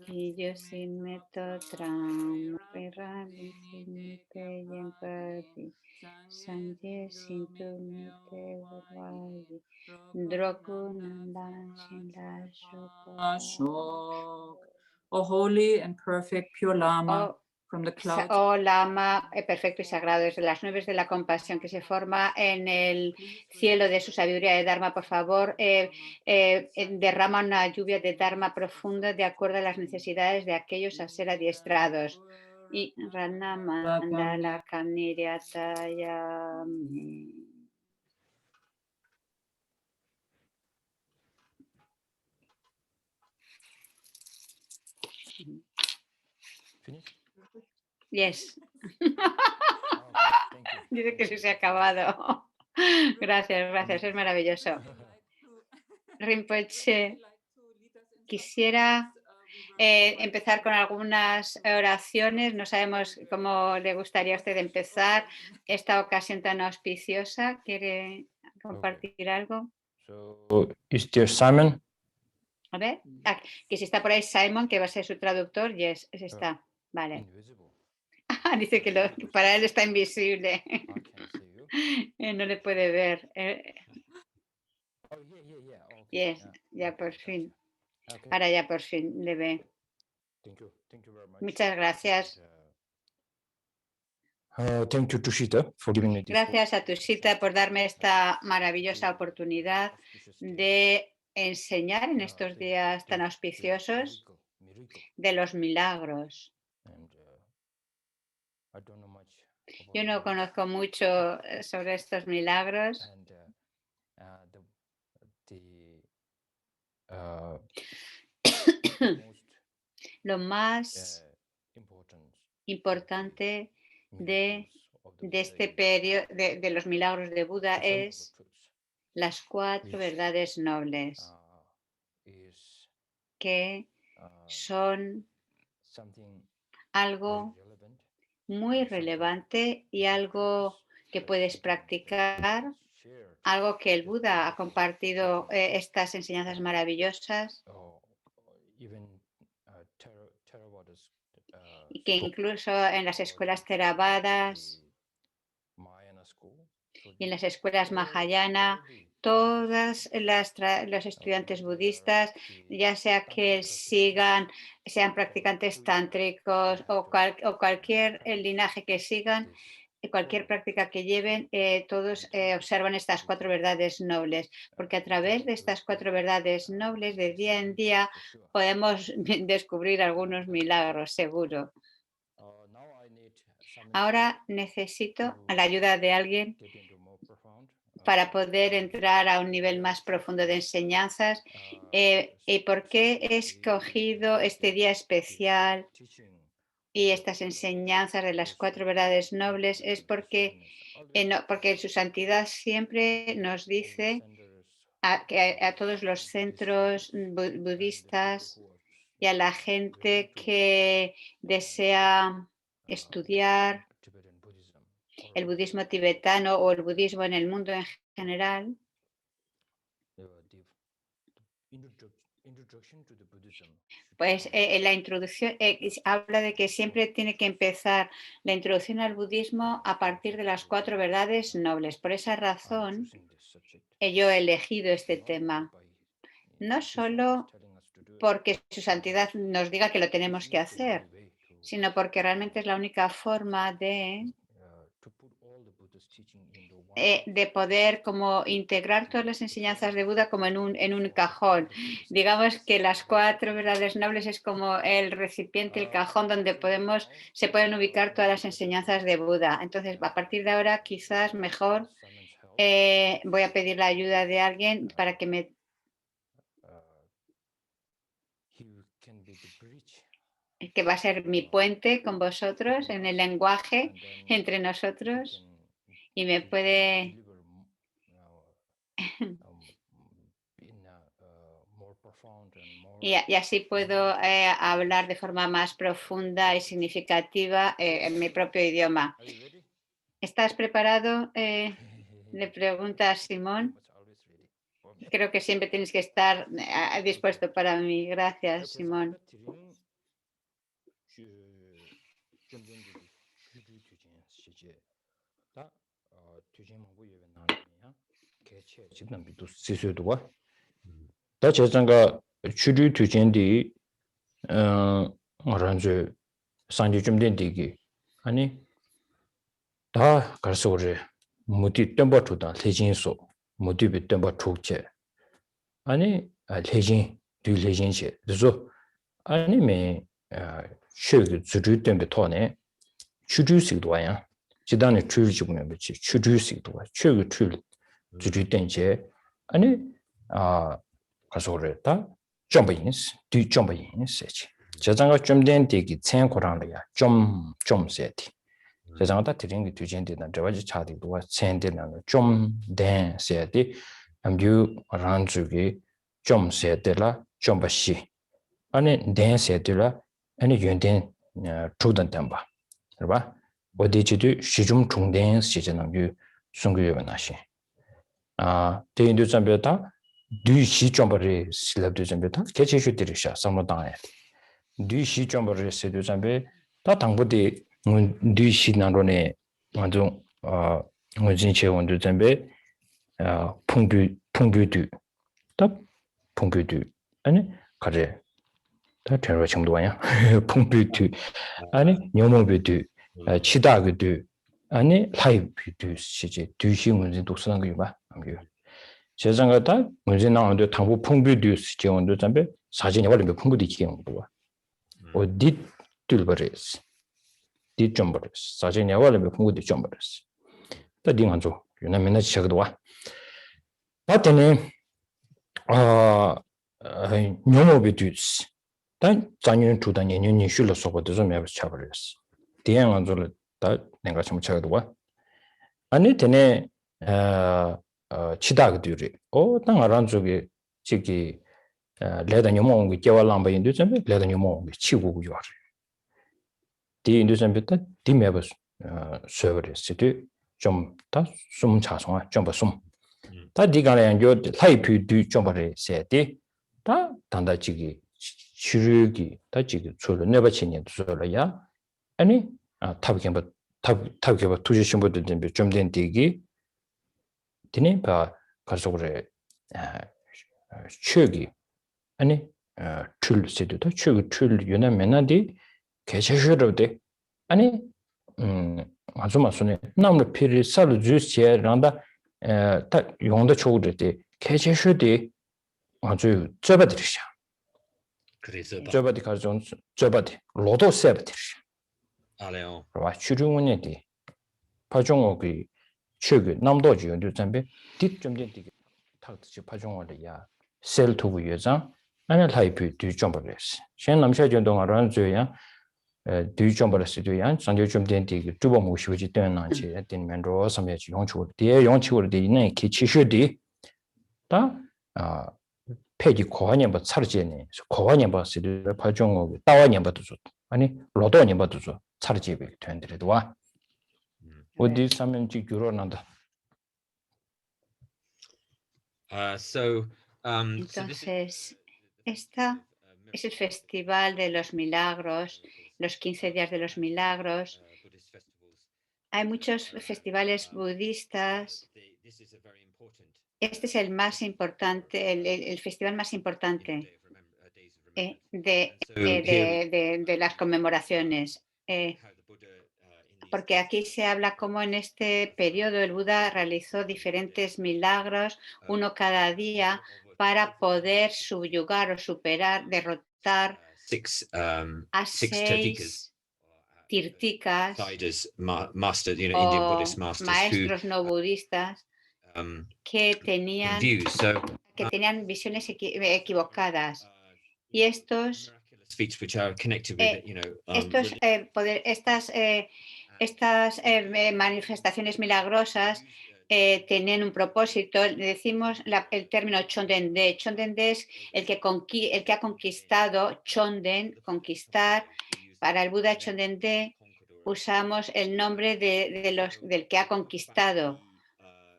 Iyo sinmeto tramo perali sinmite yempati sanje sintumite urvayi droku nandan shinda shoko. Ashok. O holy and perfect pure Lama from the clouds. Oh Lama, perfecto y sagrado, desde las nubes de la compasión que se forma en el cielo de su sabiduría de Dharma, por favor, derrama una lluvia de Dharma profunda de acuerdo a las necesidades de aquellos a ser adiestrados. Y Rana Mandala Kamiriatayami. Yes. Dice que sí se ha acabado. Gracias, gracias, es maravilloso. Rinpoche, quisiera empezar con algunas oraciones. No sabemos cómo le gustaría a usted empezar esta ocasión tan auspiciosa. ¿Quiere compartir algo? So, is there Simon? A ver, que si está por ahí Simon, que va a ser su traductor. Yes, está. Vale. Dice que para él está invisible. No le puede ver. Yes, ya por fin. Ahora ya por fin le ve. Muchas gracias. Thank you, Tushita, for giving me this. Gracias a Tushita por darme esta maravillosa oportunidad de enseñar en estos días tan auspiciosos de los milagros. Yo no conozco mucho sobre estos milagros. Lo más importante de este periodo de los milagros de Buda es las 4 verdades nobles, que son algo muy relevante y algo que puedes practicar, algo que el Buda ha compartido, estas enseñanzas maravillosas, y que incluso en las escuelas Theravadas y en las escuelas Mahayana, todos los estudiantes budistas, ya sea que sean practicantes tántricos o cualquier linaje que sigan, cualquier práctica que lleven, todos observan estas 4 verdades nobles, porque a través de estas 4 verdades nobles, de día en día, podemos descubrir algunos milagros, seguro. Ahora necesito la ayuda de alguien para poder entrar a un nivel más profundo de enseñanzas. ¿Y por qué he escogido este día especial y estas enseñanzas de las 4 verdades nobles? Es porque su santidad siempre nos dice a todos los centros budistas y a la gente que desea estudiar el budismo tibetano o el budismo en el mundo en general, pues la introducción habla de que siempre tiene que empezar la introducción al budismo a partir de las 4 verdades nobles. Por esa razón, yo he elegido este tema, no solo porque su santidad nos diga que lo tenemos que hacer, sino porque realmente es la única forma de poder como integrar todas las enseñanzas de Buda como en un cajón. Digamos que las 4 verdades nobles es como el recipiente, el cajón donde se pueden ubicar todas las enseñanzas de Buda. Entonces, a partir de ahora, quizás mejor voy a pedir la ayuda de alguien para que que va a ser mi puente con vosotros en el lenguaje entre nosotros y me puede y así puedo hablar de forma más profunda y significativa en mi propio idioma. ¿Estás preparado? Le pregunta a Simón. Creo que siempre tienes que estar dispuesto para mí. Gracias, Simón. 다 제장가 추류 투진디 어런저 산지 좀 된디기 아니 다 가서 그래 무디 덤버 투다 대진소 무디 비 덤버 투체 아니 대진 뒤 대진시 그래서 아니면 쉐그 주류 덤베 토네 추주식도 와야 지단에 추주지 보면 그렇지 추주식도 와 쉐그 추 주류 덤제 아니 가서 그랬다 점버인스 뒤 점버인스지 저장가 좀 된 되기 생고랑이야 좀 세티 저장가 드린 게 뒤진데는 저와지 차디도 센데는 좀된 세티 암주 란주기 좀 세들라 좀 버시 아니 된 세들라 아니 연된 trudan tamba 봐 어디지도 시중 중된 시전은 유 송교가 나시 대인도 잠베다 뒤시 점버리 슬랍도 잠베다 개체슈 들으셔 삼로당에 뒤시 점버리 세도 잠베 다 당부디 뒤시 나로네 완전 원진체 원도 잠베 풍부도 다 풍부도 아니 가래 다 terror 정도야 풍부도 아니 녀모부도 치다기도 아니 라이브도 시제 뒤시 문제 독서한 거 봐. 세상에다 문제 나오는데 당부 풍부도 시제 원도 잠베 사진이 원래 풍부도 있게 온 거야. 어디 뚫버리스. 디좀 버리스. 사진이 원래 풍부도 좀 버리스. 다 딩한조. 유나 맨날 시작도 와. 봤더니 녀모부도 단 작년 두 단 년이 쉬러 서고도 좀 해서 잡으렸어. 대양한 줄을 다 내가 좀 찾아도 와. 아니 되네 치다그들이 땅 아란 쪽에 저기 레다 녀모 게 개발람바 인도 좀 레다 녀모 치고 요아. 디 인도 좀 비다 디메버 서버리스도 좀다 숨 차송아 좀 숨. 다 디가래 요 라이프 좀 버리 세디 다 단다지기 주르기 다지기 줄을 내버치니 줄어야 아니 탑게버 투지신 분들 좀 된 되기 되네 봐 가서 그래 추기 아니 출세도 추기 출 유나면한디 개체셔도 아니 아주 맞으네 남의 필이 살을 주시에란다 딱 용도 초고들 개체셔도 아주 접어들이셔 그래서 접어디 가서 접어디 로도 세버들이셔 알아요. 와 추중원에디 파종어기 최근 남도지 연주 잠배 뒷점된 되게 탁지 파종어리야 셀투브 여장 아니 라이프 뒤점버렸어. 신 남셔전 동안은 저야 뒤점버렸어도야 상조 좀된 되게 두번 모시지 되는지 했더니면 로 섬에지 용치고 뒤에 용치고 되는 기치슈디 다 폐기 고환년부 차르지네 고환년부스를 파종어 따와년부도 좋 아니 로도년부도 좋 차르지비 된들도 와 어디 사면 지교로난다. Entonces, esta es el Festival de los Milagros, los 15 días de los milagros. Hay muchos festivales budistas. Este es el más importante, el festival más importante de las conmemoraciones. Porque aquí se habla cómo en este periodo el Buda realizó diferentes milagros, uno cada día, para poder subyugar o superar, derrotar a 6 tirtikas o maestros no budistas que tenían visiones equivocadas. Y estas manifestaciones milagrosas tienen un propósito. Decimos el término Chondende. Chondende es el que ha conquistado. Chonden, conquistar. Para el Buda Chondende usamos el nombre del que ha conquistado.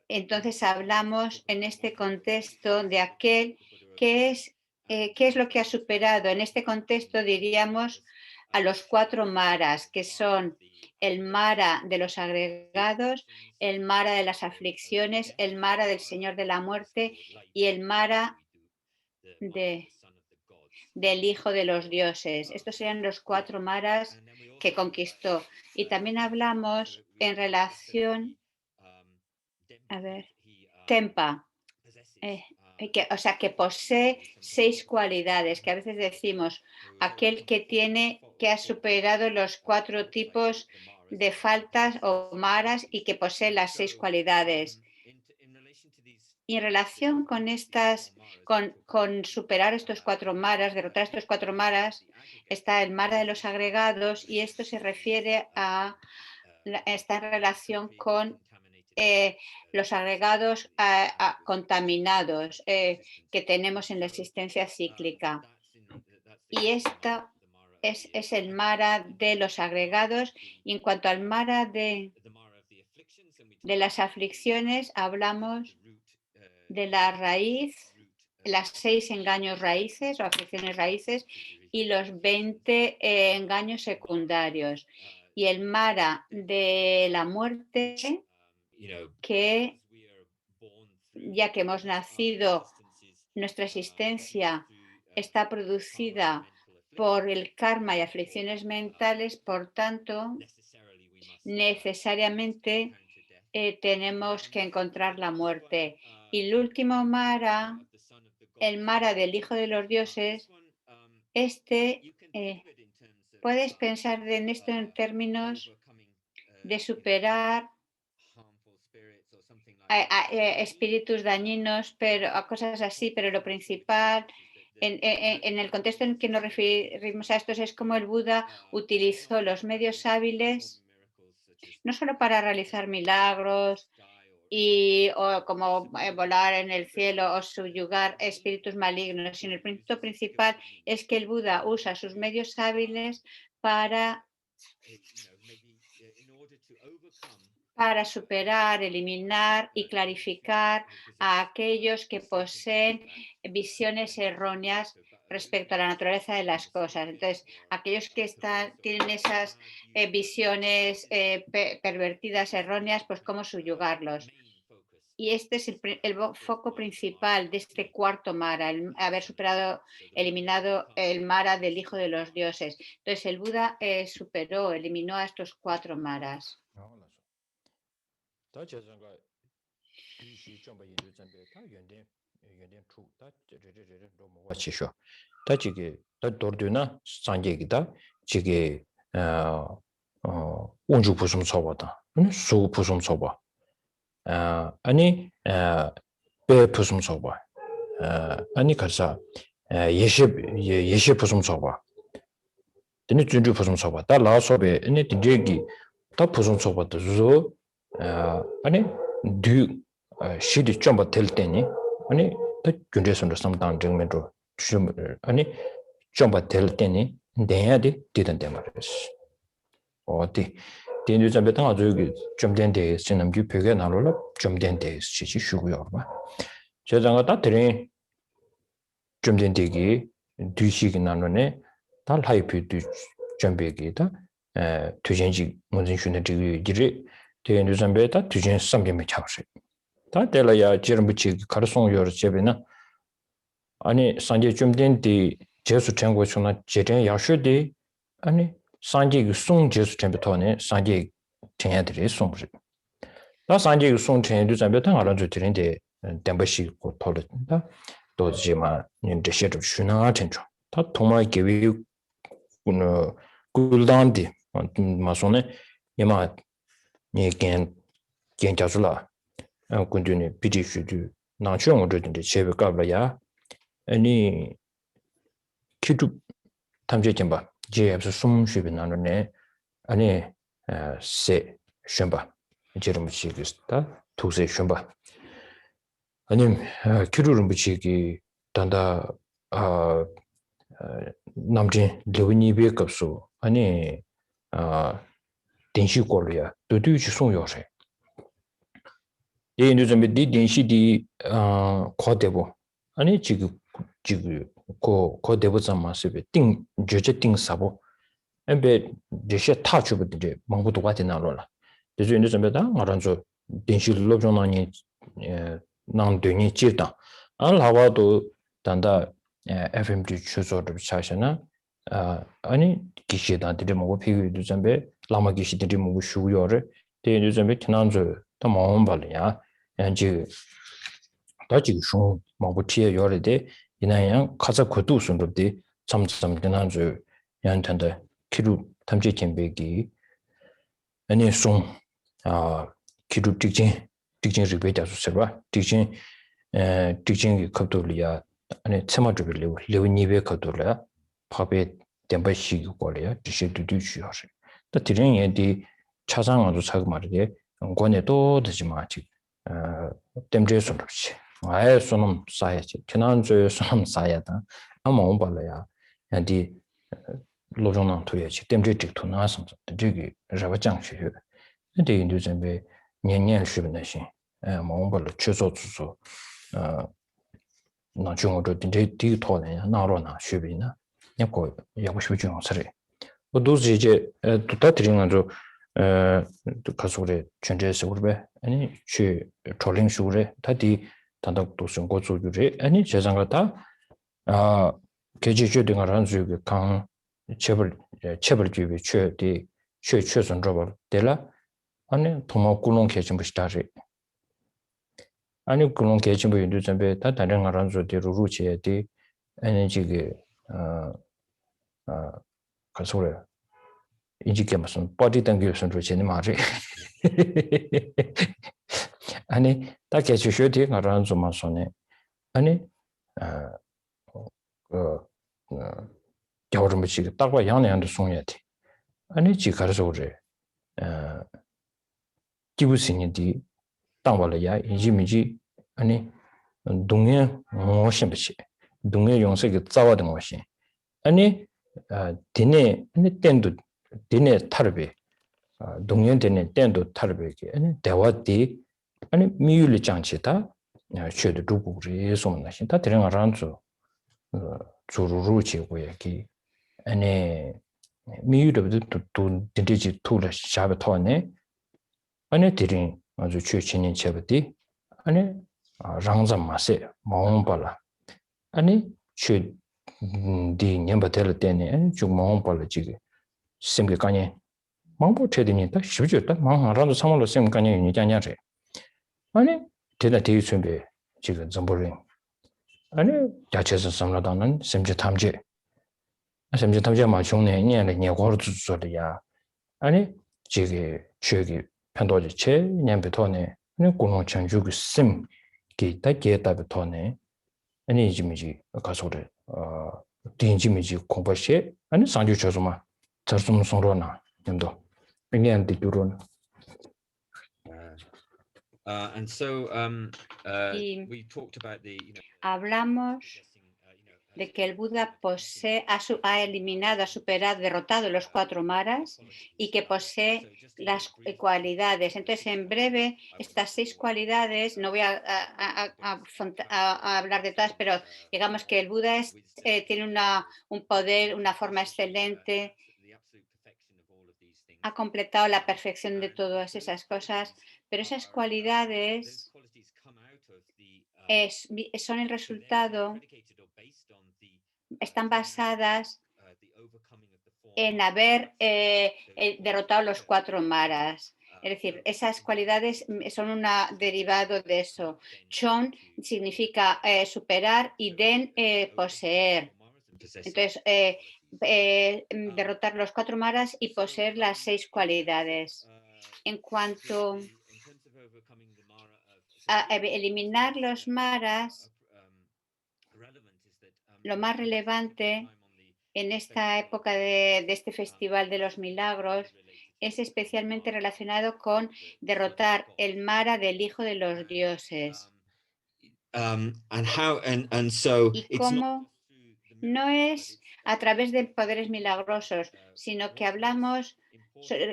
entonces hablamos en este contexto de aquel que es, ¿qué es lo que ha superado? En este contexto diríamos a los 4 maras, que son el mara de los agregados, el mara de las aflicciones, el mara del Señor de la muerte y el mara del Hijo de los dioses. Estos serían los 4 maras que conquistó. Y también hablamos en relación, Tempa, que posee 6 cualidades, que a veces decimos aquel que ha superado los 4 tipos de faltas o maras y que posee las 6 cualidades. Y en relación con con superar estos 4 maras, derrotar estos 4 maras, está el mara de los agregados y esto se refiere está en relación con los agregados contaminados que tenemos en la existencia cíclica. Y esta es el mara de los agregados. Y en cuanto al mara de las aflicciones, hablamos de la raíz, las 6 engaños raíces o aflicciones raíces y los 20 engaños secundarios. Y el mara de la muerte, que ya que hemos nacido, nuestra existencia está producida por el karma y aflicciones mentales, por tanto, necesariamente tenemos que encontrar la muerte. Y el último mara, el mara del Hijo de los Dioses, puedes pensar en esto en términos de superar espíritus dañinos, pero a cosas así, pero lo principal, en el contexto en que nos referimos a estos, es como el Buda utilizó los medios hábiles, no solo para realizar milagros o como volar en el cielo o subyugar espíritus malignos, sino el principio principal es que el Buda usa sus medios hábiles para superar, eliminar y clarificar a aquellos que poseen visiones erróneas respecto a la naturaleza de las cosas. Entonces, aquellos que tienen esas visiones pervertidas, erróneas, pues cómo subyugarlos. Y este es el foco principal de este cuarto mara, el haber eliminado el mara del Hijo de los Dioses. Entonces, el Buda eliminó a estos 4 maras. 아니 배 부숨 소바 아니 가서 예시 부숨 소바 드니 준주 부숨 소바 다 라소베 아니 디제기 다 부숨 소바도 조 아니 두 시디 좀바 될 때니 아니 다 준주선도 상당 정면으로 좀 아니 좀바 될 때니 내야지 되던데 말이지 어디電住betang azu gi chomden de sinam gi pyoge nalol chomden de chi shuguyor ba je janga ta tren chomden de gi dushi gi nanone dal hype du chombe gi da tujenji monjin shune de gi de nuzam beta tujen samge me chawse ta dela ya jirmbuchi karson yor jebena ani sanje chomden de jesu chenggo chuna jeren yashu de ani 산지 송 제수 템부터네 산지 tenya들이 송부지 나 산지 송 tenya도 잠베탕 알아줘 드린데 템버시 고 톨다 도지마 님들 셔도 슈나 텐죠 다 동마 계획 군 굴단디 마소네 예마 니겐 겐자줄라 군주니 비디슈드 나총 어든데 제베 까블야 아니 키두 탐제 템바 제압서 숨쉬비 나누네 아니 세 쉔바 제름 치기스다 두세 쉔바 아니 키루름 붙이기 단다 남진 르위니베 급수 아니 딘시 꼴이야 두두치 송요세 이 요즘에 디딘시디 코데보 아니 지금 코데보 잠마스베 띵 주제 띵 사보 엠베 제시 타주부터 망부도 같이나로라 그래서 요즘에다 말한저 딘시 로존나니 난드니 지다 알하와도 단다 FMD 추조를 차시나 아니 기시다들이 뭐고 피규도 좀베 라마 기시들이 뭐고 슈요를 대 요즘에 지난주 더 마음 발이야 지 다지 슈 뭐고 티에 요래데 이나양 가자 고도 순럽데 참참 지난주 양탄데 키루 탐지 캠베기 아니 송 키루 틱진 리베다 수서바 틱진 틱진 갑돌이야 아니 체마드를 레오니베 갑돌이야 밥에 덴바시고 거래야 디시드도 주요시 또 드링에디 차상아도 사고 말이게 권에도 되지 마지 땜제 손없이 아예 손음 쌓야지 지난주에 손음 쌓야다 아마 온발이야 안디 로종난 토야지 땜제 직도 나서 저기 라바장시 근데 인도 준비 년년 쉬는시 뭔가를 최소주소 나 중으로 뒤 토네 나로나 쉬비나 약고 야고 쉬죠 서리 도지 이제 또 드리는 저 가서래 전제에서 그래 아니 취 트롤링 쇼래 다디 단독도 선고 조율이 아니 재상가다 계지주 등을 한 주기 강 체벌 주비 최디 최선 접을 될라 아니 도마 구론 계신 것이다리 아니 구론 계신 분 인도 전에 다 다른 거란 소리로 루치에디 아니 지게 가서래 이지게 무슨 body 당겨선 루치니 말이 아니 다 계주셔디 거란 좀만 손에 아니 겨울은 지금 딱과 양내한테 송해야 돼 아니 지 가서 그래 기부신이디 땅발이야 이지미지 아니 동해 모심듯이 동해 용색이 짜와든 것이 아니 디네 아니 땐도 디네 타르베 동해 디네 땐도 타르베게 아니 대화디 아니 미율리 장치다 쉐도 두고리 소문나신 다 들은 알아서 주루루 지고야기 아니 미율도 또 디디지 툴을 잡아 터네 아니 들인 아주 최신인 제부디 아니 랑잠 마세 마음발라 아니 최디 냠바텔 때네 아니 좀 마음발라 지게 심게 가니 마음보 체디니다 쉽죠다 마음하라도 상물로 심 가니 니냐냐래 아니 대다 대유 준비 지금 전부를 아니 자체에서 삼라다는 심지 탐지 심지 탐지 마중네 년에 년고로 주소리야 아니 지게 최기 편도지 체 년부터네 아니 공원 전주기 심 기타 기타부터네 아니 지미지 가서를 딘지미지 공부시 아니 상주 저좀아 저좀 송로나 좀도 그냥한테 두론 And so we talked about the hablamos de que el Buda ha eliminado, ha superado, derrotado los 4 maras y que posee las cualidades. Entonces, en breve, estas 6 cualidades, no voy a hablar de todas, pero digamos que el Buda tiene un poder, una forma excelente, ha completado la perfección de todas esas cosas, pero esas cualidades son el resultado, están basadas en haber derrotado los 4 maras. Es decir, esas cualidades son un derivado de eso. Chon significa superar y Den poseer. Entonces, derrotar los 4 maras y poseer las 6 cualidades. En cuanto a eliminar los maras, lo más relevante en esta época de este Festival de los Milagros es especialmente relacionado con derrotar el mara del Hijo de los Dioses. Y cómo no es a través de poderes milagrosos, sino que hablamos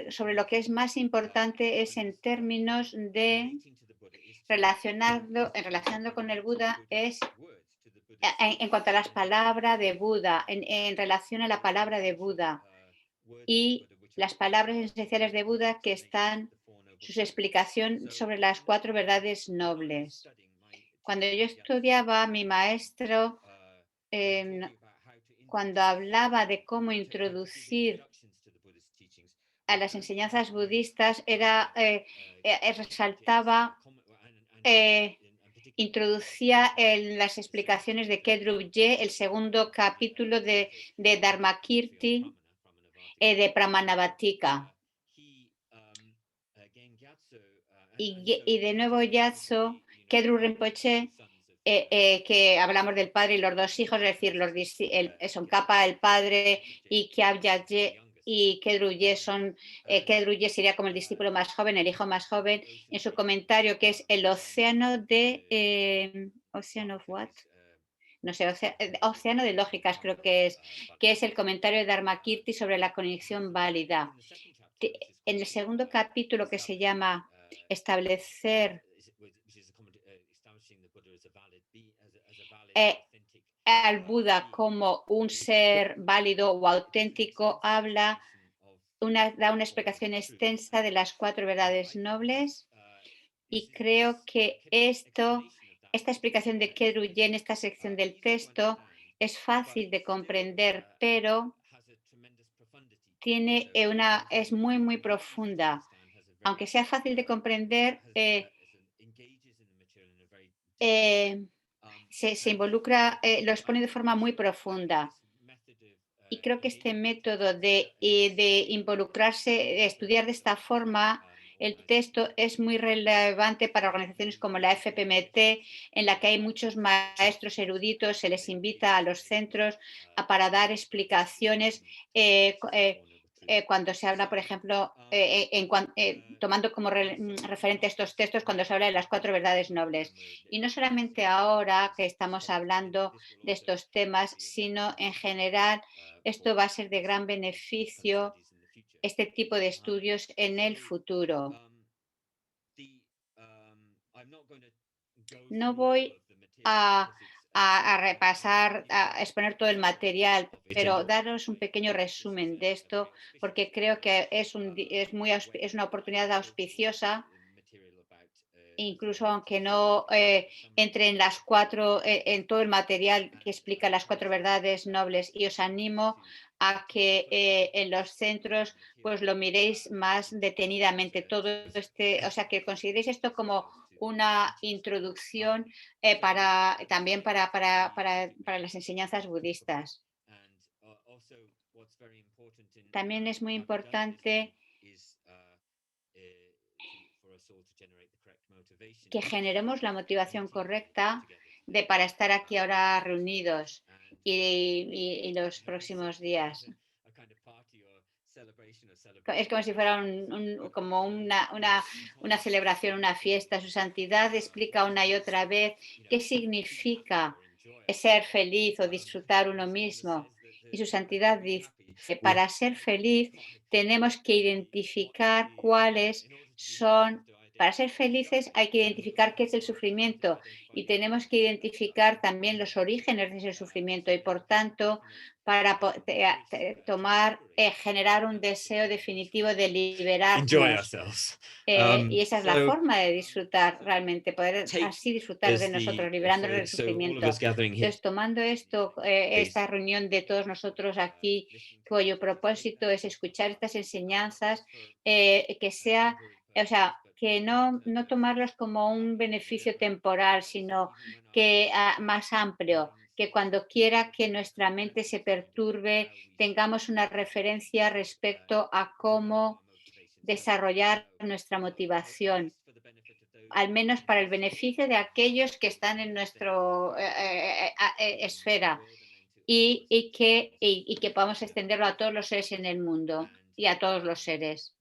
sobre lo que es más importante es en términos de relacionando con el Buda es en cuanto a las palabras de Buda, en relación a la palabra de Buda y las palabras esenciales de Buda que están, sus explicaciones sobre las 4 verdades nobles. Cuando yo estudiaba, mi maestro, cuando hablaba de cómo introducir a las enseñanzas budistas, resaltaba, introducía en las explicaciones de Kedrugye el segundo capítulo de Dharmakirti, de Pramanavattika. Y de nuevo Gyatso, Kedru Rinpoche, que hablamos del padre y los 2 hijos, es decir, son Kappa el padre y Kyabgyatje y Kedrugye Kedrugye sería como el discípulo más joven, el hijo más joven, en su comentario que es el océano de Ocean of what? No sé, océano de lógicas creo que es el comentario de Dharmakirti sobre la conexión válida. En el segundo capítulo, que se llama establecer al Buda como un ser válido o auténtico, da una explicación extensa de las 4 verdades nobles, y creo que esta explicación de Kedrugye en esta sección del texto es fácil de comprender, pero es muy, muy profunda. Aunque sea fácil de comprender, se involucra, lo expone de forma muy profunda. Y creo que este método de involucrarse, de estudiar de esta forma el texto, es muy relevante para organizaciones como la FPMT, en la que hay muchos maestros eruditos. Se les invita a los centros para dar explicaciones cuando se habla, por ejemplo, tomando como referente estos textos cuando se habla de las 4 verdades nobles. Y no solamente ahora que estamos hablando de estos temas, sino en general, esto va a ser de gran beneficio, este tipo de estudios en el futuro. No voy a repasar, a exponer todo el material, pero daros un pequeño resumen de esto, porque creo que es una oportunidad auspiciosa, incluso aunque no entre en las 4, en todo el material que explica las 4 verdades nobles, y os animo a que en los centros pues lo miréis más detenidamente, o sea, que consideréis esto como una introducción también para las enseñanzas budistas. También es muy importante que generemos la motivación correcta para estar aquí ahora reunidos y los próximos días. Es como si fuera como una celebración, una fiesta. Su santidad explica una y otra vez qué significa ser feliz o disfrutar uno mismo. Y su santidad dice, para ser feliz tenemos que identificar para ser felices hay que identificar qué es el sufrimiento, y tenemos que identificar también los orígenes de ese sufrimiento, y por tanto para generar un deseo definitivo de liberarnos. Y esa es la forma de disfrutar realmente, poder así disfrutar de nosotros, liberándonos del sufrimiento. Entonces, tomando esta reunión de todos nosotros aquí, cuyo propósito es escuchar estas enseñanzas, que no tomarlos como un beneficio temporal, sino que más amplio, que cuando quiera que nuestra mente se perturbe, tengamos una referencia respecto a cómo desarrollar nuestra motivación, al menos para el beneficio de aquellos que están en nuestra esfera, y que podamos extenderlo a todos los seres en el mundo y a todos los seres.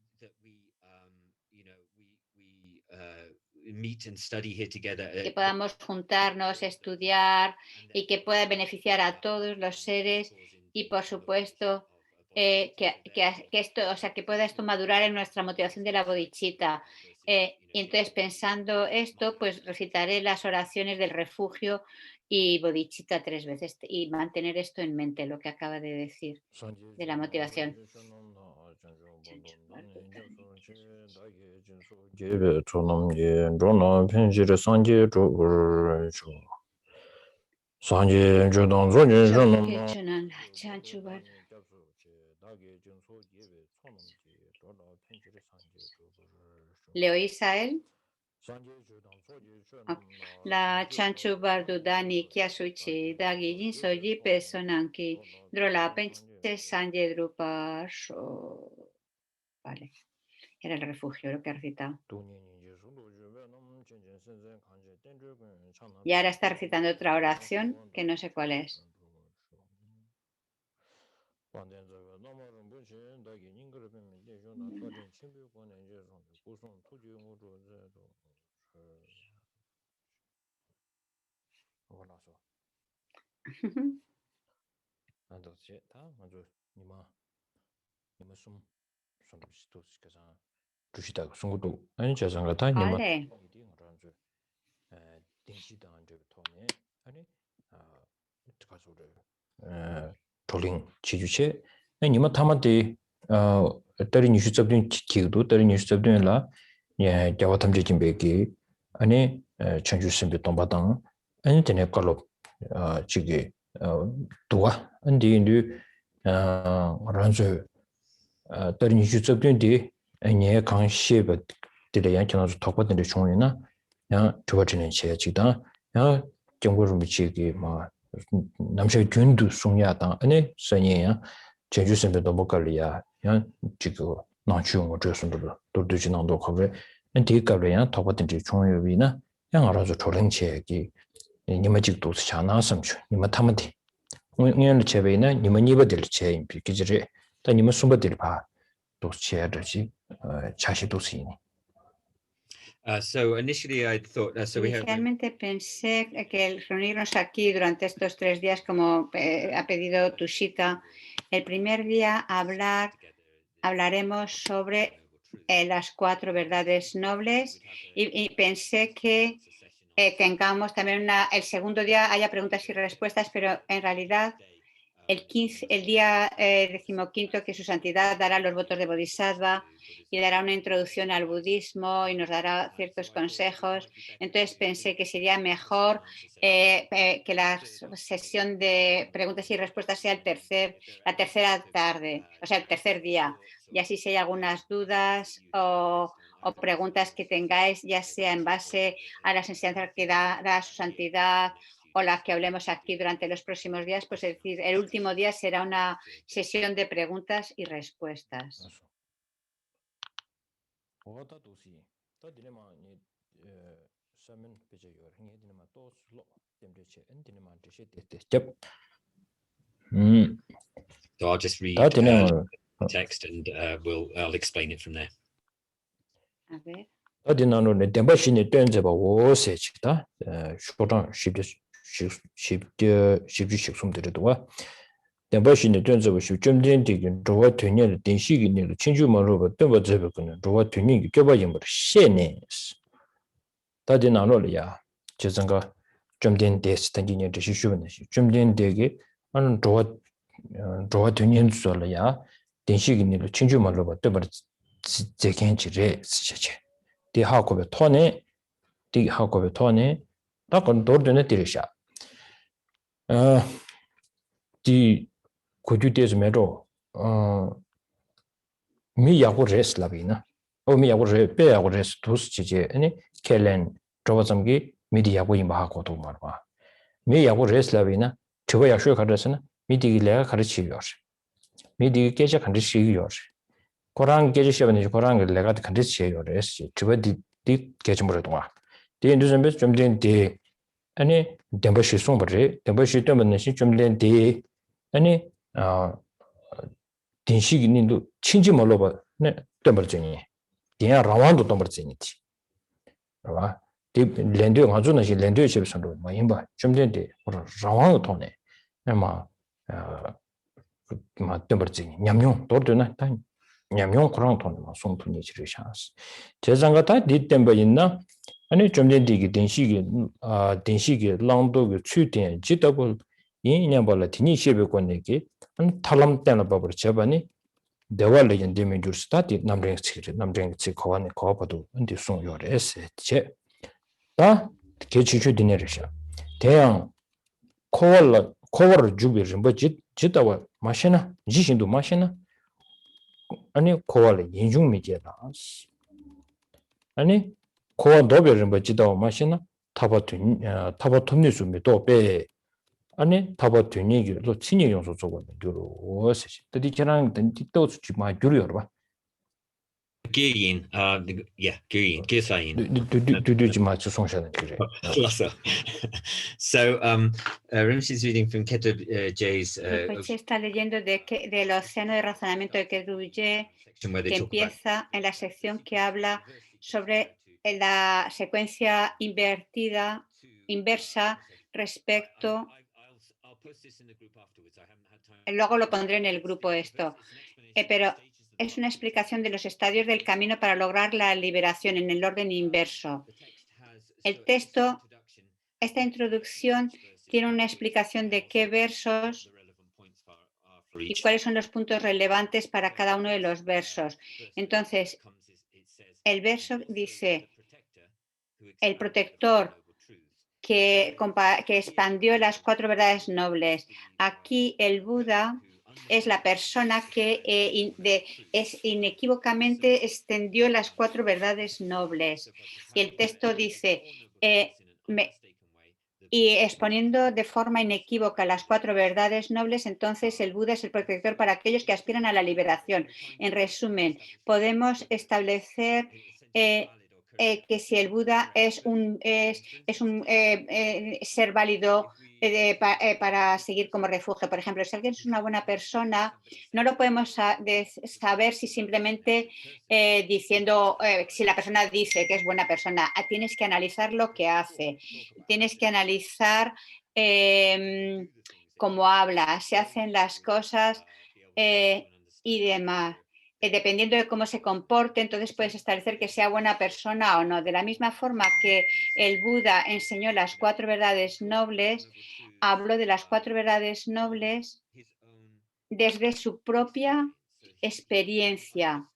Que podamos juntarnos, estudiar, y que pueda beneficiar a todos los seres, y por supuesto que esto, o sea, que pueda esto madurar en nuestra motivación de la bodhicitta. Y entonces, pensando esto, pues recitaré las oraciones del refugio y bodhicitta 3 veces y mantener esto en mente, lo que acaba de decir, de la motivación. ¿Le oís a él? La chanchu bardudani kiasuchi dagi jinsoji pesonanki drola penche sanje drupa sho. Vale, era el refugio lo que ha recitado. Y ahora está recitando otra oración que no sé cuál es. Vale. 돌링 지주체 아니면 타마데 다른 뉴스 잡든 기도 다른 뉴스 잡든라 예 자와 탐지진 베기 아니 천주심비 동바당 아니 되네 걸로 지게 도와 안디인도 란저 다른 뉴스 잡든디 아니 강시베 되려 양천으로 덕받는 중이나 야 좋아지는 체지다 야 정보를 미치기 뭐 남셔 균도 송야다 아니 선이야 제주선도 못 걸리야 야 지금 나중에 저선도 도두지나도 거베 엔티가려야 덕받는 중요비나 양 알아서 조랭체기 니마 직도 차나 섬주 니마 타면디 오늘 제베이나 니마 니버들 제 비기지리 다 니마 숨버들 봐도 체르지 자시도 시니. So initially I thought Inicialmente pensé que el reunirnos aquí durante estos 3 días, como ha pedido Tushita, el primer día hablaremos sobre las 4 verdades nobles y pensé que tengamos también el segundo día haya preguntas y respuestas, pero en realidad el día 15º, que su santidad dará los votos de Bodhisattva y dará una introducción al budismo y nos dará ciertos consejos. Entonces pensé que sería mejor que la sesión de preguntas y respuestas sea la tercera tarde, o sea, el tercer día. Y así si hay algunas dudas o preguntas que tengáis, ya sea en base a las enseñanzas que dará su santidad o las que hablemos aquí durante los próximos días, pues es decir, el último día será una sesión de preguntas y respuestas. So I'll just read the text and I'll explain it from there. A ver. 어디나노네 덴바신이 된제바 오세치다 쇼랑 십주식숨들도와 덴바신이 된제바 십점된디긴 조와 되냐를 den시기는 친주만으로 덴바제베고는 조와 되니기 껴봐지면 셰네스 다디나노리아 제정가 점된 데스 단지냐 지슈는 점된데게 하는 조와 되는 줄이야 den시기는 친주만으로 덴바 제겐지레 스체체 디 하고베 토네 다건 도르네 디르샤 디 고주데스 메로 미야고 레슬라비나 미야고 레 베야고 레스 도스치제 아니 켈렌 조바zam기 미디야고 임바하고도 말봐 미야고 레슬라비나 저거야 쉬어 가르스나 미디기레가 가르치요 미디기 깨져 가르치요 고랑 깨지셔는 고랑을 내가 가르치요 레스 저버디 디 깨지므로 동아 디 인도선 좀된디 아니 덴버시 송버리 덴버시 때문에 좀된디 아니 딘시기님도 친지 몰로 봐 네 덴버지니 디야 라완도 덴버지니티 봐 디 렌드 가주나시 렌드 쳄선도 뭐 임바 좀된디 라완도 통네 아마 마 뜸버지 냠뇽 도르드나 다 냠뇽 그런 돈만 송돈이 지르 샤스 제장가다 디템버 있나 아니 좀 된디기 denshigi 랑도기 추된 지더블 이냐벌라 디니 셰베고네기 한 탈람때나 버버 제바니 대화를 연대면 줄 스타디 남랭치 거완에 거봐도 근데 송요레스 제다 개치주 디네르샤 대양 코어를 주비를 뭐 지다와 마시나 지신도 마시나 아니 코어를 인중미제다 아니 코어 도별을 뭐 지다와 마시나 타바tum니수미 또배 아니 타바tum니기로 친이 용소 쪽은 두로서 뜻이랑 뜻도 수치 마 줄여 봐 Gyin, yeah, Gyin, Gisayin. 두두지 마치 송샤는 그래 So, Ramsey is reading from Ketub J's Pues está leyendo del océano de razonamiento de Keduje, que empieza en la sección que habla sobre la secuencia inversa respecto. Luego lo pondré en el grupo esto, pero es una explicación de los estadios del camino para lograr la liberación en el orden inverso. El texto, esta introducción, tiene una explicación de qué versos y cuáles son los puntos relevantes para cada uno de los versos. Entonces, el verso dice, el protector que expandió las 4 verdades nobles. Aquí el Buda es la persona que inequívocamente extendió las 4 verdades nobles. Y el texto dice, y exponiendo de forma inequívoca las 4 verdades nobles, entonces el Buda es el protector para aquellos que aspiran a la liberación. En resumen, podemos establecer que si el Buda es un ser válido para seguir como refugio. Por ejemplo, si alguien es una buena persona, no lo podemos saber si simplemente diciendo, si la persona dice que es buena persona. Tienes que analizar lo que hace, tienes que analizar cómo habla, se hacen las cosas y demás. Dependiendo de cómo se comporte, entonces puedes establecer que sea buena persona o no. De la misma forma que el Buda enseñó las 4 verdades nobles, habló de las 4 verdades nobles desde su propia experiencia.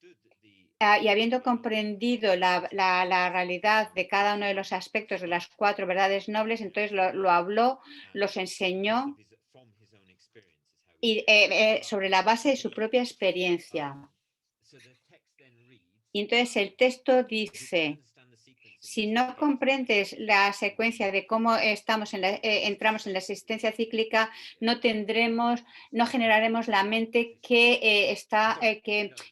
Y habiendo comprendido la realidad de cada uno de los aspectos de las 4 verdades nobles, entonces lo habló, los enseñó y sobre la base de su propia experiencia. Y entonces el texto dice, si no comprendes la secuencia de cómo entramos en la existencia cíclica, no generaremos la mente que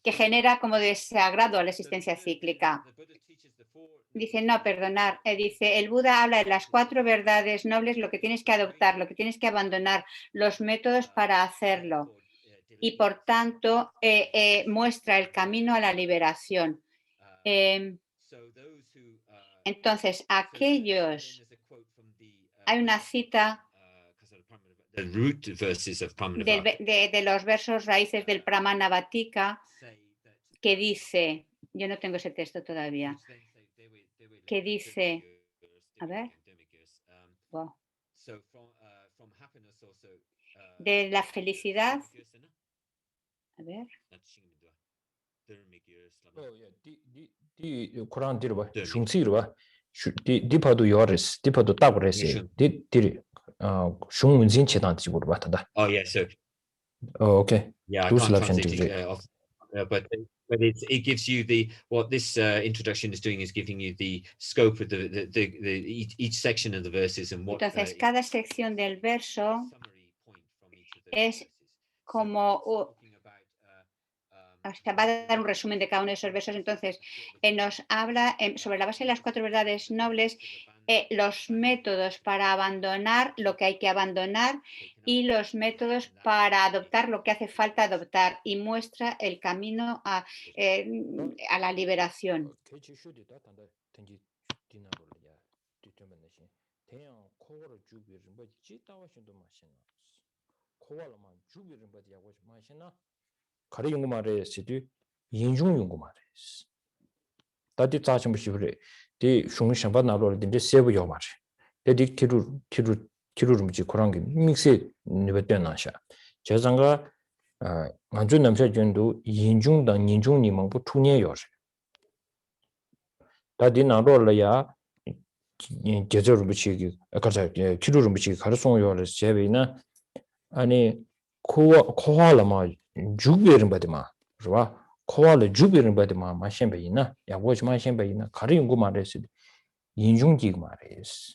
genera como desagrado a la existencia cíclica. Dice, no, perdonar. Dice, el Buda habla de las 4 verdades nobles, lo que tienes que adoptar, lo que tienes que abandonar, los métodos para hacerlo. Y por tanto muestra el camino a la liberación. Entonces, hay una cita de los versos raíces del Pramanavattika que dice, yo no tengo ese texto todavía, que dice, a ver, wow, de la felicidad, a ver. Quran dirba shungsirba dipadu yoris dipadu tabrese diri shungunzin chedan tiburba tada. Oh yeah, so okay. Yeah, I can't translate it off, but it gives you what this introduction is doing is giving you the scope of each section of the verses and what. Entonces, cada sección del verso es como va a dar un resumen de cada uno de esos versos. Entonces, nos habla sobre la base de las 4 verdades nobles, los métodos para abandonar lo que hay que abandonar y los métodos para adoptar lo que hace falta adoptar, y muestra el camino a la liberación. 코와라마 주비를 버디 하고 마시나 가리 연구 말에 시디 인중 연구 말에 다디 짜좀 비브레 디 슝샹바 나로를 딘데 세부 요 말에 데디 키루rum지 그런 게 믹스 니베되나샤 저장가 만주 남자 전도 인중당 인중님하고 투녀요 다디 나로를야 계절을 붙이기 가자 키루를 붙이기 가르송요를 제베나 아니 코와라마 주비를 받으마 그봐 코와를 주비를 받으마 마셴베이나 야고지 마셴베이나 가리 연구 말했어 인중지 말했어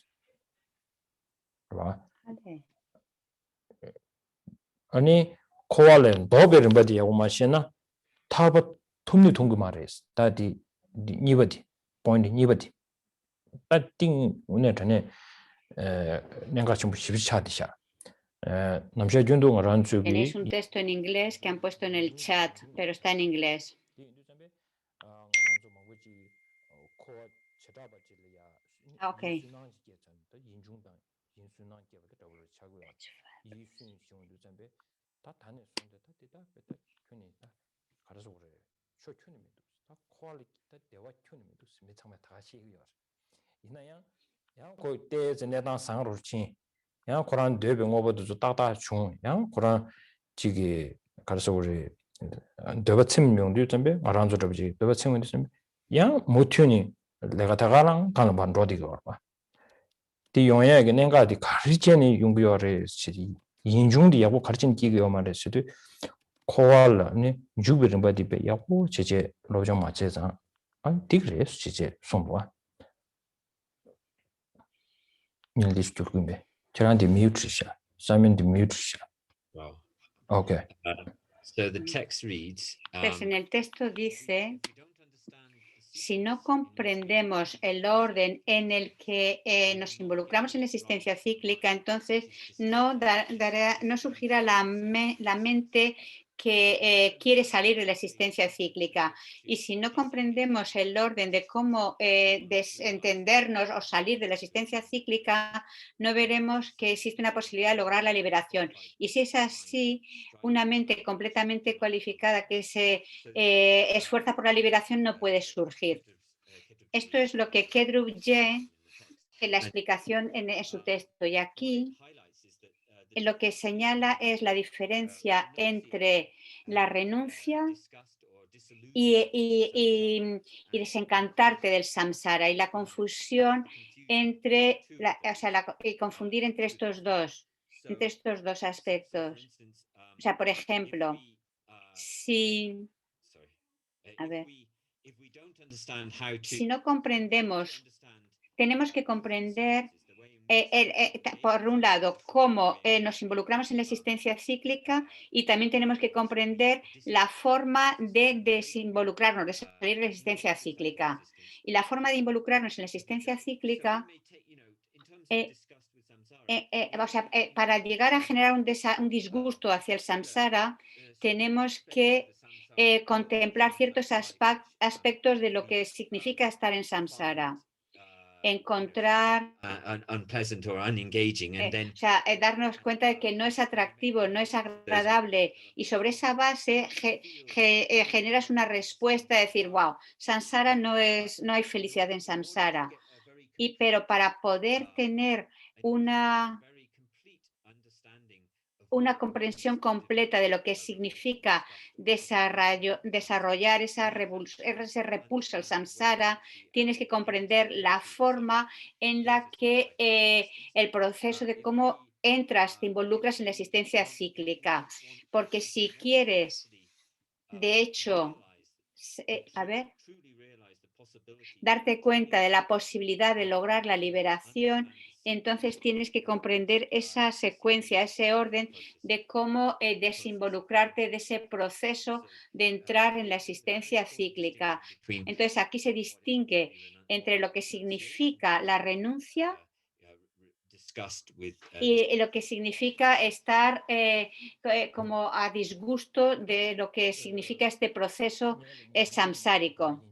그봐 아니 코와는 도베를 받이 야고 마셴나 타버 톰니 동그 말했어 다디 니버디 포인트 니버디 따띵 오늘 전에 내가 좀 쉽지하디샤 남자 junto Tenéis un texto en inglés que han puesto en el chat, pero está en inglés. Okay. 야 코란 되게 뭐보다 좀 따다 중. 야 코란 지기 가서 우리 되게 침명도 좀 알아줘야지. 되게 침명도 좀. 야 못튀니 내가 다가랑 가는 반 로디가 봐. 디 용야게 내가 디 가르치니 용비어를 시리 인중디 야고 가르치는 기계요 말했어도 코알라니 주비는 바디베 야고 제제 로정 맞제자. 안 디그레스 제제 손보아. 일리스 줄금be. Turn the mute, Simon the mute. Wow. Okay. So the text reads. Pues en el texto dice, si no comprendemos el orden en el que nos involucramos en la existencia cíclica, entonces no surgirá la mente que quiere salir de la existencia cíclica. Y si no comprendemos el orden de cómo desentendernos o salir de la existencia cíclica, no veremos que existe una posibilidad de lograr la liberación. Y si es así, una mente completamente cualificada que se esfuerza por la liberación no puede surgir. Esto es lo que Kedrup Ye, en la explicación en su texto. Y aquí lo que señala es la diferencia entre la renuncia y desencantarte del samsara y la confusión entre, confundir entre estos dos aspectos. O sea, por ejemplo, si no comprendemos, tenemos que comprender por un lado, cómo nos involucramos en la existencia cíclica y también tenemos que comprender la forma de desinvolucrarnos, de salir de la existencia cíclica. Y la forma de involucrarnos en la existencia cíclica, para llegar a generar un disgusto hacia el samsara, tenemos que contemplar ciertos aspectos de lo que significa estar en samsara. Encontrar, unpleasant or unengaging, and then darnos cuenta de que no es atractivo, no es agradable, y sobre esa base generas una respuesta de decir, wow, samsara no hay felicidad en samsara. Pero para poder tener una comprensión completa de lo que significa desarrollar ese repulso al samsara, tienes que comprender la forma en la que el proceso de cómo entras, te involucras en la existencia cíclica. Porque si quieres, de hecho, darte cuenta de la posibilidad de lograr la liberación, entonces tienes que comprender esa secuencia, ese orden de cómo desinvolucrarte de ese proceso de entrar en la existencia cíclica. Entonces aquí se distingue entre lo que significa la renuncia y lo que significa estar como a disgusto de lo que significa este proceso samsárico.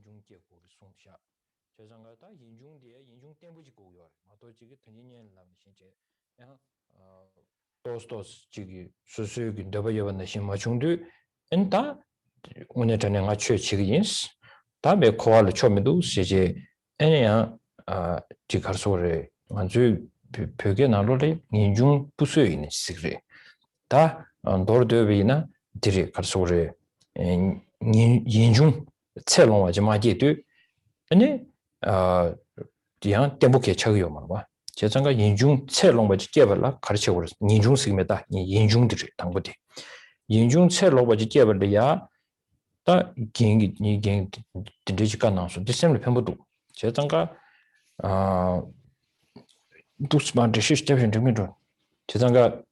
tostos chigi susu gi doba yoban shin ma chungdu enta une tane nga chue chigi yins ta be koal chomedu seje enya ji karsore manju 벽에 나로래 인중 부수에 있는 시그레 다 도르드베이나 디리 가르소레 인중 체롱하지 마게도 아니 디안 tembuke 차기요 말봐 제장가 인중 체롱바지 깨발라 가르쳐 버렸어 인중 쓰기면다 인중들이 당부디 인중 체롱바지 깨발이야 다 갱이 갱 디지가 나서 디셈블 펜부도 제장가 두스만데 시스템이 좀 제장가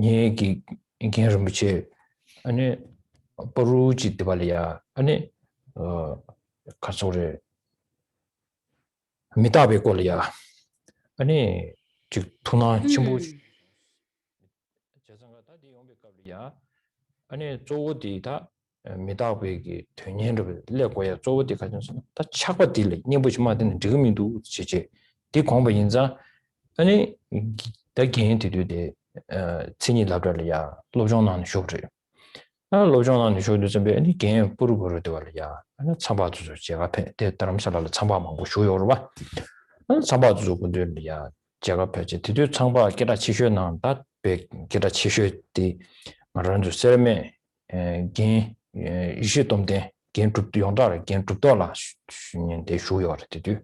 얘기 인게르미체 아니 버루지 데발이야 아니 가서래 미타베 콜이야 아니 즉 투나 친구 제장가 다디 용백갑이야 아니 조디다 미타베기 되년을 레고야 조디 가져서 다 차고딜 님부지마 되는 지금인도 지지 디 공부 인자 아니 다 개인들이 친이 라브라리아 로정난 쇼그래 로정난 쇼도 좀 아니 개인 부르부르 되발이야 아니 참바도 제가 앞에 대다람살을 참바만 고 쇼요로 봐 참바도 분들이야 제가 앞에 드디어 참바 깨라 치셔나 다 깨라 치셔디 말하는 셈에 개인 이시 domde gen tup yondar gen tup dola shunyen de shuyor de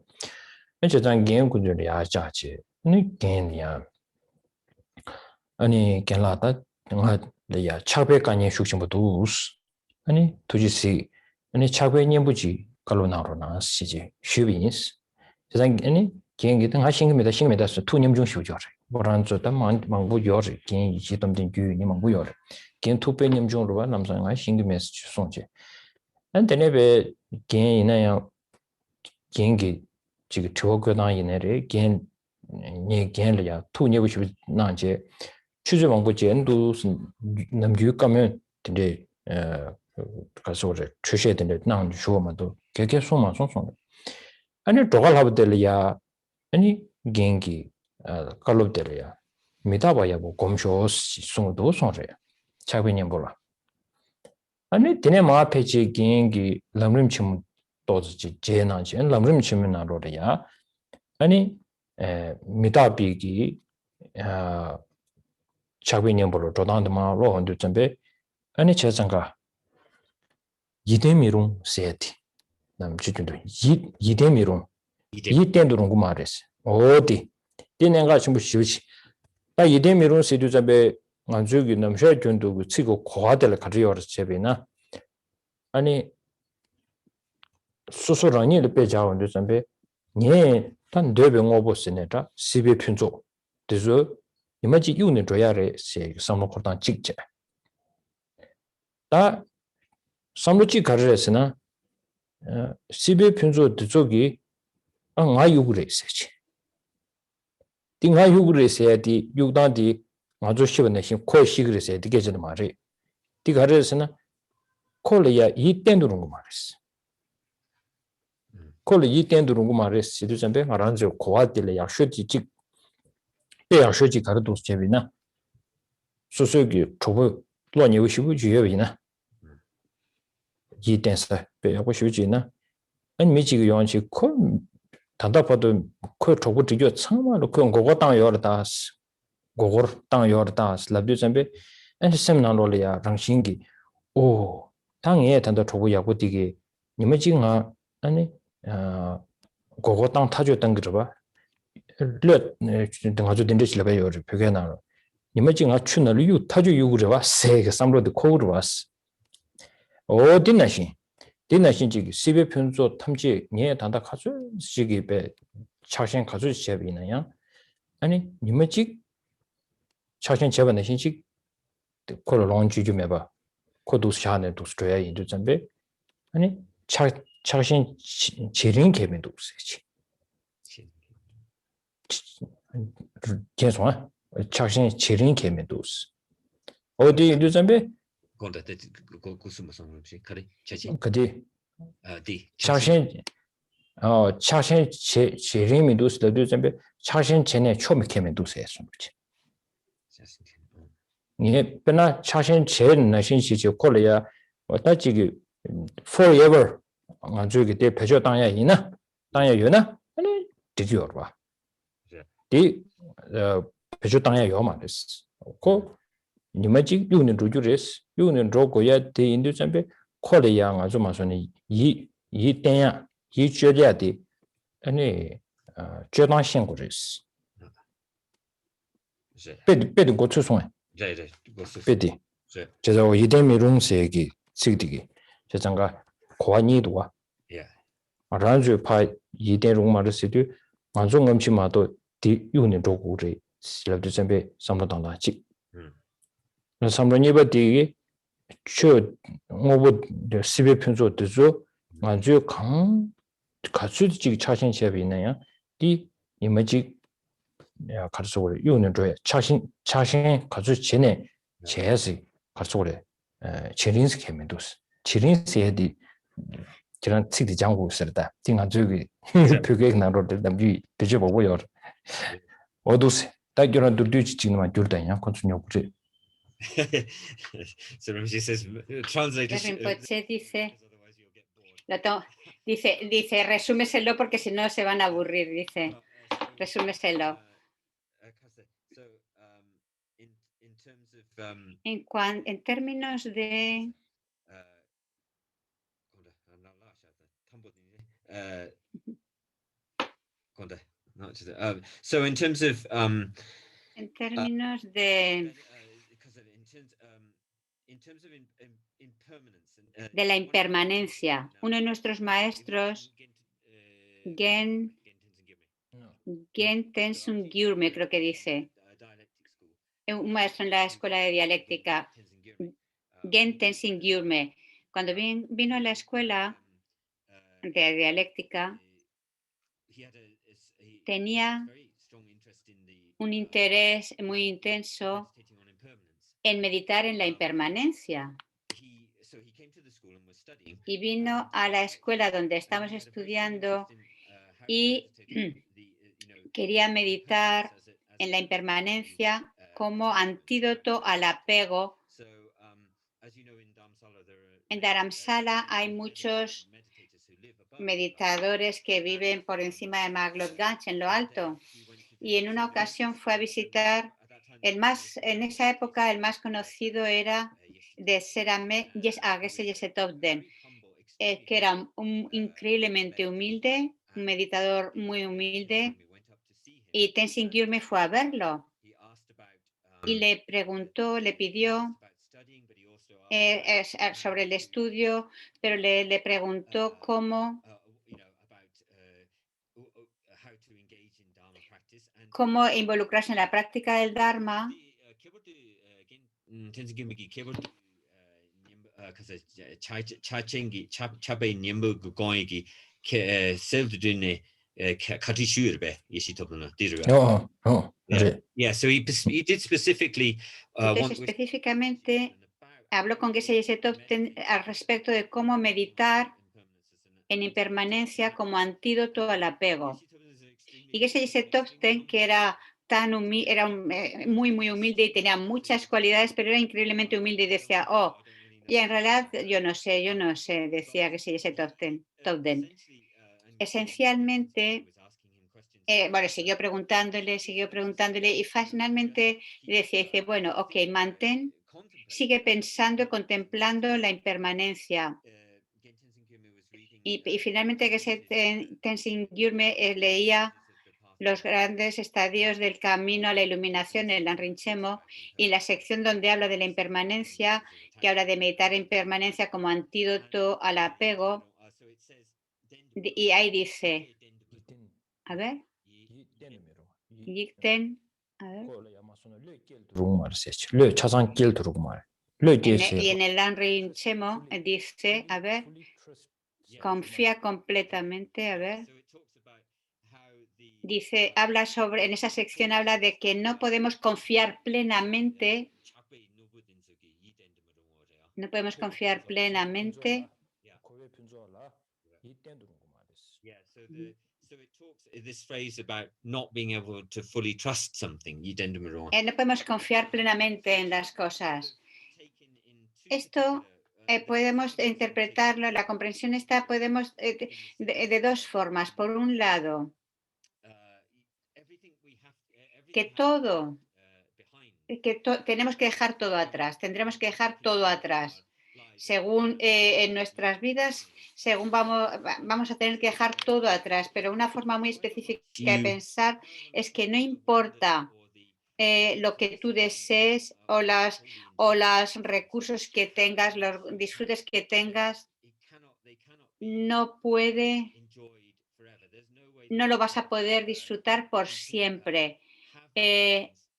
이제 단 gen kunjuri ya jaji ni gen ya 아니 genlada nga ya chabe kanye shukshin budus 아니 tuji 아니 chabe nyembuji kalonaro na siji shubins 단 아니 gen gidan ha shingmeda su tu nyemjung shujo boran zo da mangbu yor gen yi domden gyu ni mangbu yor gen tupe nyemjung ro namsang ha shingmes sonje 안 되네베 개인이나 개인기 지금 저거나 이내래 개인 네 개인이야 투녀부시 나제 추저 방법 전도 남주 가면 근데 가서 추셔야 되는데 난 주어만도 개개 소만 손손 아니 도갈 하버들이야 아니 개인기 갈로들이야 미다봐야 뭐 검쇼 송도 손래 차비님 몰라 아니 드네 마페지 갱기 람림침 도지 제나지 람림 치면나로야 아니 미다비기 차비님으로 도단드마 로한도 점베 아니 제장가 이데미롱 세티 남주준도 이데미롱 이텐도롱고 말했어 어디 디네가 좀 쉬우지 나 이데미롱 세도 점베 안주기 남셔 준도 치고 고아들 가려서 제비나 아니 수수랑이를 빼자원도 선배 네단 대병 오버스네다 시비 편조 그래서 이마지 유는 줘야래 세 삼로코단 찍제 다 삼로치 가르레스나 시비 편조 뒤쪽이 아 유그레 세지 띵아 유그레 세야디 유단디 아주 쉬운데 힘 코시 그래서 되게 전 말이 네가 그래서는 콜이야 이땐도는 거 말했어 콜이 이땐도는 거 말했어 지도 전에 말한저 고아들이 약쇼지 직 배약쇼지 가르도 제비나 소소기 초보 로니 의식이 주요이나 이땐서 배하고 쉬지나 아니 미지가 용치 콜 단답하도 콜 초보 되게 참말로 그런 거고 땅 열다 고거 땅 열다 슬랍도 전에 엔 세미나로리아 랑싱기 오 땅에 단도 초보 야고 되게 니마지가 아니 고거 땅 타줬던 거 봐. 렛 아주 된데실에 봐요. 벽에 나로. 니마지가 추널 유 타주 유그려 봐. 세게 삼로드 코그려 왔어. 어디나시. 디나신 지기 시베 편조 탐지 예 단다 가주 시기 배 차신 가주 제비나야. 아니 니마지 차신 제반의 신식 코를 런치 좀 해봐. 코도 샤네 도스트야 인도 전에 아니 차신 제린 개면도 없어지. 계속 차신 제린 개면도 없어. 어디 인도 전에 건데 그 무슨 음식 그래 제지 그디 디 차신 차신 제림이 도스도 전에 차신 전에 처음 개면도 없어요. 예 pena chasen chen na shin chi korea ta ji gi forever nga ju gi de pejo dang ya ina dang ya yu na ani de ju ba di pejo dang ya yo ma des ko ni ma ji yu ne ju res yu ne ro go ya de indu chambe korea nga ju ma so ni yi den ya yi jue ya de ani jue dang xin go res pe de go chu song 베디 제가 이데미롱세기 시기디기 제가 고아니도와 아란주 파 이데롱마르시도 완전 엄치마도 디 유니 조고리 실업도 준비 삼로당다지 나 삼로니바디 초 뭐부 시베 편조 되죠 아주 강 가수지 차신 제비 있나요 디 이미지 야 가르쳐 버려 유는 줘야 차신 가수 전에 제시 가르쳐 버려 지린스 개면도스 지린스에디 저런 측디 장고 쓰다 진짜 저기 표게 나로들 담비 비저 보고요 어두세 딱 저런 둘뒤지 지금만 줄다냐 컨트뉴 그래 So Rinpoche says, translate. Rinpoche dice, resúmeselo porque si no se van a aburrir, dice, resúmeselo. En términos de so in terms of en términos de la impermanencia, uno de nuestros maestros, Gen Tenzin Gyurme, creo que dice, un maestro en la escuela de dialéctica, Gen Tenzin Gyurme, cuando vino a la escuela de dialéctica, tenía un interés muy intenso en meditar en la impermanencia. Y vino a la escuela donde estamos estudiando y quería meditar en la impermanencia como antídoto al apego. En Dharamsala hay muchos meditadores que viven por encima de Maglot Ganj, en lo alto. Y en una ocasión fue a visitar, en esa época el más conocido era de Serame Geshe Yesetobden, que era increíblemente humilde, un meditador muy humilde, y Tenzin Gyurme fue a verlo y le preguntó, le pidió sobre el estudio, pero le preguntó cómo involucrarse en la práctica del Dharma. Yeah, so he did specifically específicamente habló con Geshe Yesetobden al respecto de cómo meditar en impermanencia como antídoto al apego. Y Geshe Yesetobden, que era muy, muy humilde y tenía muchas cualidades, pero era increíblemente humilde y decía, y en realidad yo no sé, decía Geshe Yesetobden. Esencialmente, siguió preguntándole y finalmente dice, bueno, ok, sigue pensando y contemplando la impermanencia. Y finalmente que Tenzin Gyurme leía los grandes estadios del camino a la iluminación en el Rinchemo y la sección donde habla de la impermanencia, que habla de meditar en impermanencia como antídoto al apego. Y ahí dice, a ver, Yikten, a ver. Y en el Rinchemo dice, a ver, confía completamente, a ver. Dice, en esa sección habla de que no podemos confiar plenamente. No podemos confiar plenamente. So it talks this phrase about not being able to fully trust something. No podemos confiar plenamente en las cosas. Esto podemos interpretarlo, la comprensión está, podemos de dos formas. Por un lado, que todo, tenemos que dejar todo atrás, tendremos que dejar todo atrás. Según en nuestras vidas, según vamos a tener que dejar todo atrás, pero una forma muy específica de pensar es que no importa lo que tú desees o los recursos que tengas, los disfrutes que tengas, no lo vas a poder disfrutar por siempre.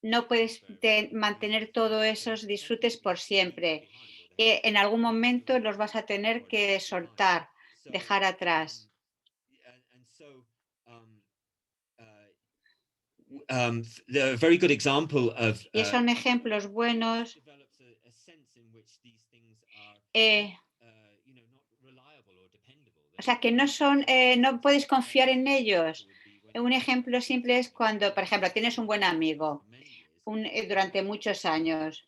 No puedes mantener todos esos disfrutes por siempre. En algún momento los vas a tener que soltar, dejar atrás. Very good example of, y son ejemplos buenos o sea, que no son, no puedes confiar en ellos. Un ejemplo simple es cuando, por ejemplo, tienes un buen amigo durante muchos años.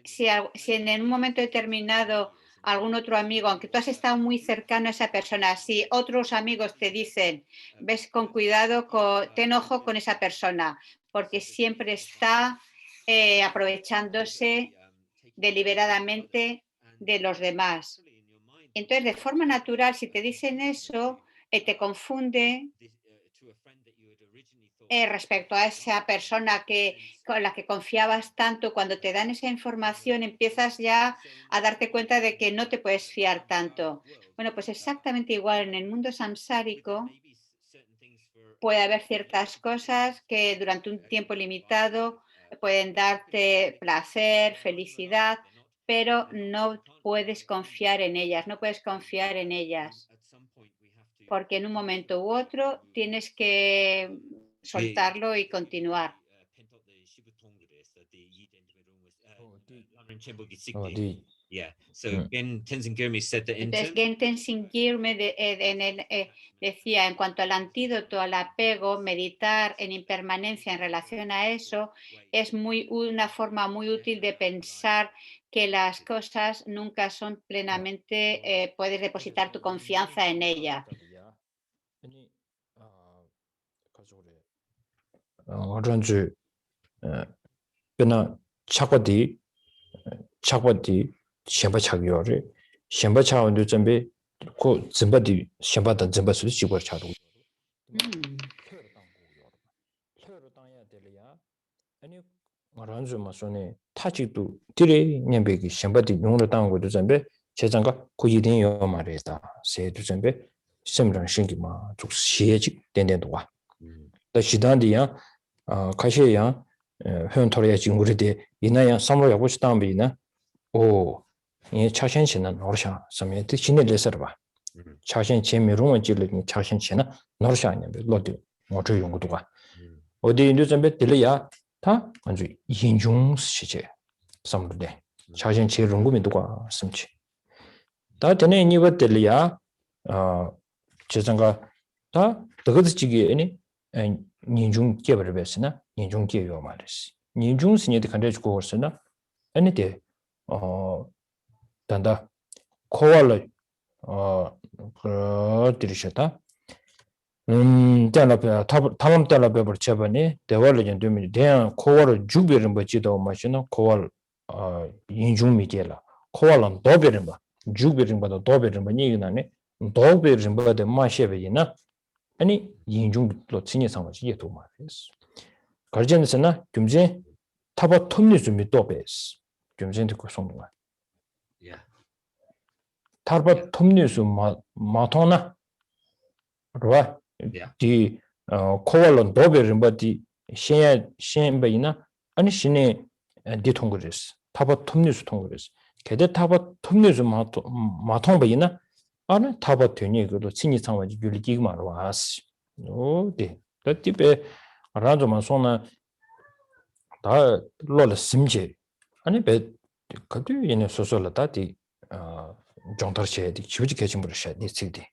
Si en un momento determinado algún otro amigo, aunque tú has estado muy cercano a esa persona, si otros amigos te dicen, ves con cuidado, ten ojo con esa persona, porque siempre está aprovechándose deliberadamente de los demás. Entonces, de forma natural, si te dicen eso, te confunde respecto a esa persona con la que confiabas tanto. Cuando te dan esa información, empiezas ya a darte cuenta de que no te puedes fiar tanto. Bueno, pues exactamente igual en el mundo samsárico puede haber ciertas cosas que durante un tiempo limitado pueden darte placer, felicidad, pero no puedes confiar en ellas, porque en un momento u otro tienes que soltarlo y continuar. Entonces, Gen Tenzin Gyalme decía, en cuanto al antídoto al apego, meditar en impermanencia en relación a eso es una forma muy útil de pensar que las cosas nunca son plenamente, puedes depositar tu confianza en ella. shenpa chagyo shenpa chagyo zambe ko zimba di shenpa dan zimba su chigwar chagyo ngaranzu ma sone tachikdu dire nyambegi shenpa di nyungro tango do zambe chezanga ko yidin yo ma re da se do zambe semrang shingi ma tuk xie chik den duwa da shidan di yang kaxe yang hyun torya jinguri de ina yang samlo yabu chitambi ina 이 차선치는 노르샤 섬에도 진행돼서 봐. 차선치 미루면 질르니 차선치는 노르샤 아니면 로드 모두 연구도가 어디 인도 좀 들려야 다 아주 인중 시제 섬들데 차선치 연구면 누가 섬치 다 되네 이거 들려야 제정가 다 더거지기 아니 인중 개발을 했으나 인중 개요 말이지 인중 신이도 간다고 했으나 아니데 단다 코알을 들으셨다 때라베 다음 때라베 버쳐버니 대월을 되면 대한 코알을 주비를 버지도 마시는 코알 인중미게라 코알은 도베는 봐 주비를 봐도 도베는 뭐니 이나네 도베를 봐도 마셔베이나 아니 인중도 친이 상황이 예도 말이스 가르전에서나 금제 타바 톰니즈미 도베스 금제도 그 성공아 타르바 톰니스 마토나 로아 디 코알론 도베르 바디 셴베이나 아니 신에 디통그레스 타바 톰니스 통그레스 게데 타바 톰니스 마통베이나 아니 타바 되니 그도 친이 상황이 줄기기 말와스 오데 그티베 라조만 소나 다 로르 심제 아니 베 그도 얘네 소소라다디 정tar 셔야지 지우지 개침으로 셔야 돼 지디.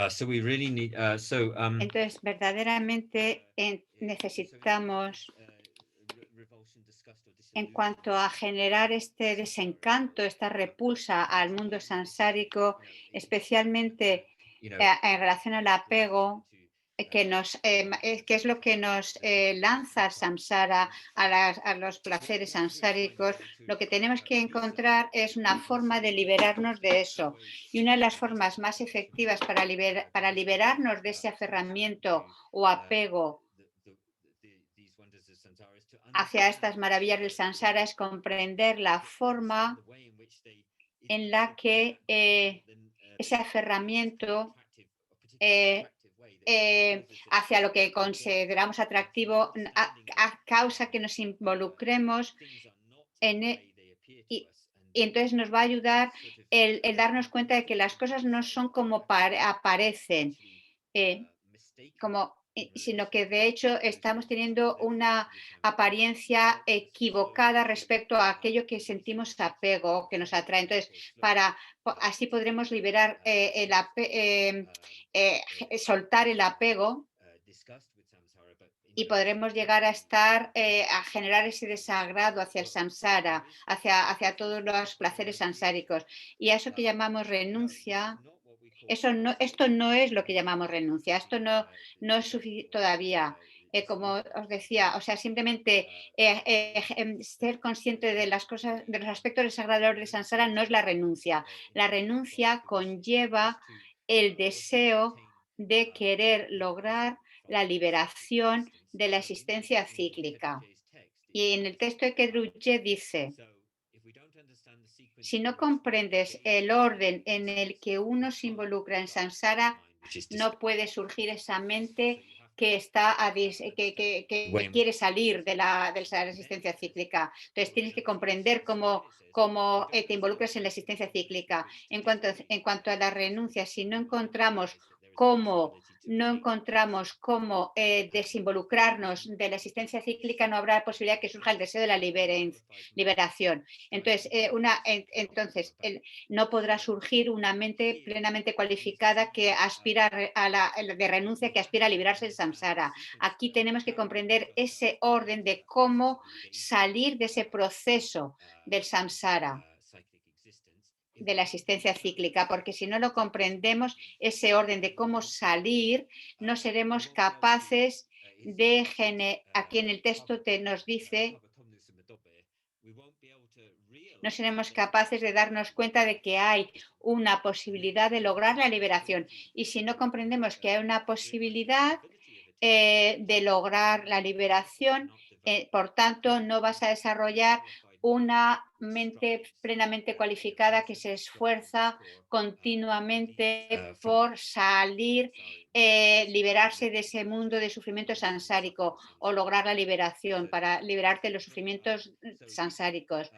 So we really need Entonces, verdaderamente necesitamos, en cuanto a generar este desencanto, esta repulsa al mundo samsárico, especialmente en relación al apego, que es lo que nos lanza al samsara, a los placeres samsáricos. Lo que tenemos que encontrar es una forma de liberarnos de eso. Y una de las formas más efectivas para liberarnos de ese aferramiento o apego hacia estas maravillas del samsara es comprender la forma en la que ese aferramiento hacia lo que consideramos atractivo causa que nos involucremos y entonces nos va a ayudar el darnos cuenta de que las cosas no son como aparecen, sino que de hecho estamos teniendo una apariencia equivocada respecto a aquello que sentimos apego, que nos atrae. Entonces, así podremos liberar soltar el apego y podremos llegar a generar ese desagrado hacia el samsara, hacia todos los placeres samsáricos. Y a eso que llamamos renuncia, esto no es lo que llamamos renuncia, esto no es suficiente todavía. Como os decía, o sea, simplemente ser consciente de las cosas, de los aspectos desagradables de samsara no es la renuncia. La renuncia conlleva el deseo de querer lograr la liberación de la existencia cíclica. Y en el texto de Kedruje dice: si no comprendes el orden en el que uno se involucra en samsara, no puede surgir esa mente que quiere salir de la existencia cíclica. Entonces tienes que comprender cómo te involucras en la existencia cíclica. En cuanto a la renuncia, si no encontramos cómo desinvolucrarnos de la existencia cíclica, no habrá posibilidad que surja el deseo de la liberación. Entonces, no podrá surgir una mente plenamente cualificada que aspira de renuncia, que aspira a liberarse del samsara. Aquí tenemos que comprender ese orden de cómo salir de ese proceso del samsara, de la existencia cíclica, porque si no lo comprendemos, ese orden de cómo salir, no seremos capaces de aquí en el texto nos dice, no seremos capaces de darnos cuenta de que hay una posibilidad de lograr la liberación. Y si no comprendemos que hay una posibilidad de lograr la liberación, por tanto, no vas a desarrollar una mente plenamente cualificada que se esfuerza continuamente por salir, liberarse de ese mundo de sufrimiento samsárico o lograr la liberación para liberarte de los sufrimientos samsáricos.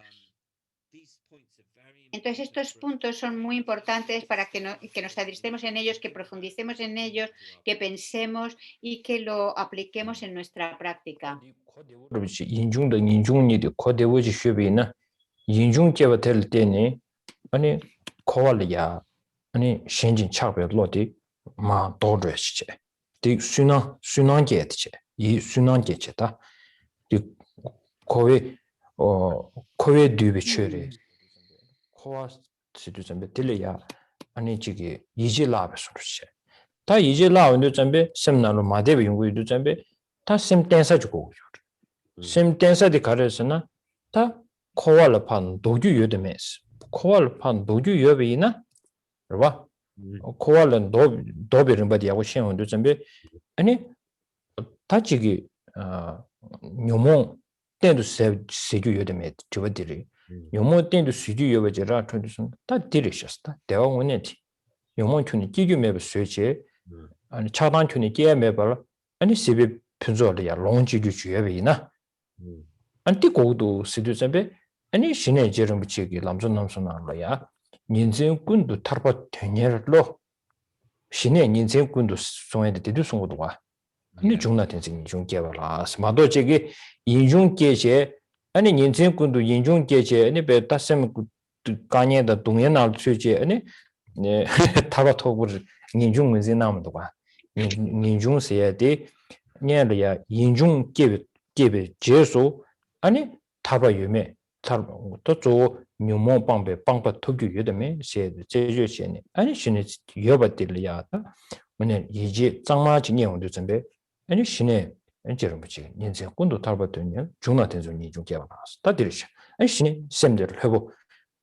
Entonces, estos puntos son muy importantes para que nos adentremos en ellos, que profundicemos en ellos, que pensemos y que lo apliquemos en nuestra práctica. 코와 시도 점be 들려야 아니 지기 이제 라베서르시 다 이제 라운드 점be 셈나로 마데비 연구도 점be 다 셈텐사 주고 셈텐사디 가르스나 다 코와를 판 도주 요데메스 코와를 판 도주 요베이나 봐 코와는 도베른 바디하고 시험도 점be 아니 다 지기 뇨몽 때도 세주 요데메 저버들이 요모 때도 수주 여버지라 tradition 다 디리셨다 대왕원에지 요모 춘이 기규매버 수치 아니 차단 춘이 게매버 아니 시비 편조리야 롱지규 주여베이나 안티 고도 시두점베 아니 신의 제름 붙이기 남선남선나라야 인생꾼도 타르바 되냐로 신의 인생꾼도 송해데 되도 송고도가 아니 중나텐생 중개발아 스마도제기 인중계제 아니 인생꾼도 인중계제 아니 베다셈 가녀다 동해날 수지 아니 네 타바 토부를 인중 문제 남도 봐 인중 세야데 냐려야 인중 개베 제소 아니 타바 유메 또저 뉴모 방배 방바 토규 유데메 세 제주시네 아니 신이 여바들이야다 뭐네 이제 장마지 내용도 준비 아니 신에 엔제로 뭐지 인생 군도 탈바더니 중나텐서 니중 개발았어 다 들으셔 아니 신이 샘들을 해보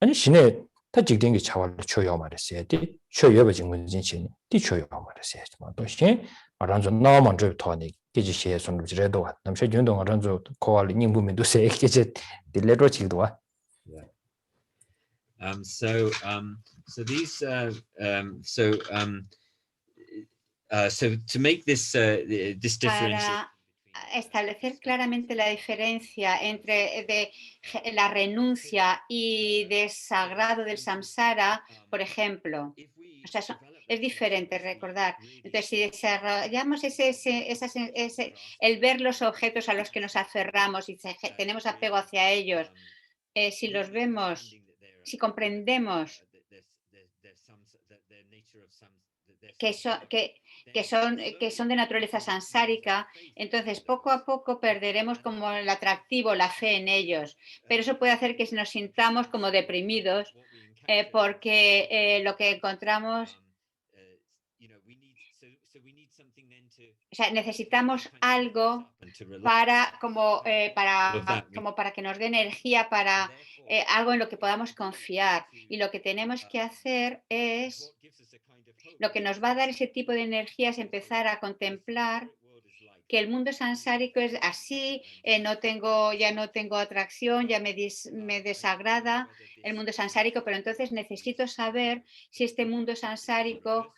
아니 신에 다 직된 게 차와를 줘야 말했어야 돼 줘야 증문진 신이 뒤 줘야 말했어야지 또 신 알아서 나만 좀 더니 계지시에 손을 지래도 남셔 운동 알아서 고알 님부면도 세 계제 딜레로 지도 와 so these so to make this differentiation. Para establecer claramente la diferencia entre la renuncia y desagrado del samsara, por ejemplo, o sea, es diferente recordar. Entonces, si desarrollamos el ver los objetos a los que nos aferramos y tenemos apego hacia ellos, si los vemos, si comprendemos que son de naturaleza samsárica, entonces poco a poco perderemos como el atractivo, la fe en ellos. Pero eso puede hacer que nos sintamos como deprimidos porque lo que encontramos, o sea, necesitamos algo para que nos dé energía, para algo en lo que podamos confiar. Y lo que tenemos que hacer es, lo que nos va a dar ese tipo de energía es empezar a contemplar que el mundo samsárico es así, ya no tengo atracción, ya me desagrada el mundo samsárico, pero entonces necesito saber si este mundo samsárico,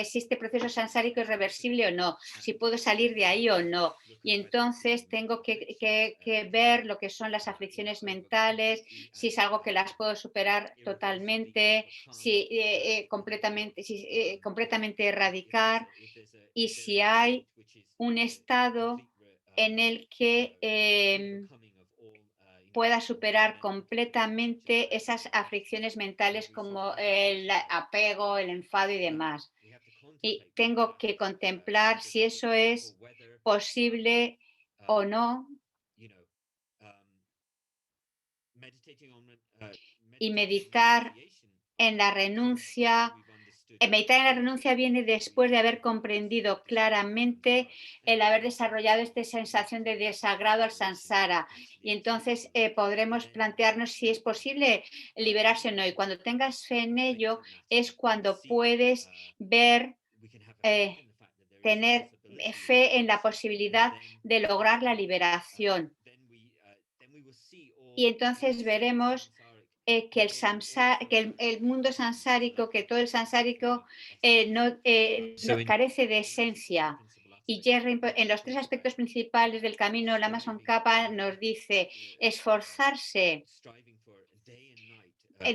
si este proceso samsárico es reversible o no, si puedo salir de ahí o no. Y entonces tengo que ver lo que son las aflicciones mentales, si es algo que las puedo superar totalmente, si completamente erradicar, y si hay un estado en el que pueda superar completamente esas aflicciones mentales como el apego, el enfado y demás. Y tengo que contemplar si eso es posible o no. Y meditar en la renuncia. Meditar en la renuncia viene después de haber comprendido claramente el haber desarrollado esta sensación de desagrado al samsara. Y entonces podremos plantearnos si es posible liberarse o no. Y cuando tengas fe en ello es cuando puedes ver, tener fe en la posibilidad de lograr la liberación. Y entonces veremos que el mundo samsárico, que todo el samsárico no carece de esencia. Y Jerry, en los 3 aspectos principales del camino, Lama Tsongkhapa nos dice esforzarse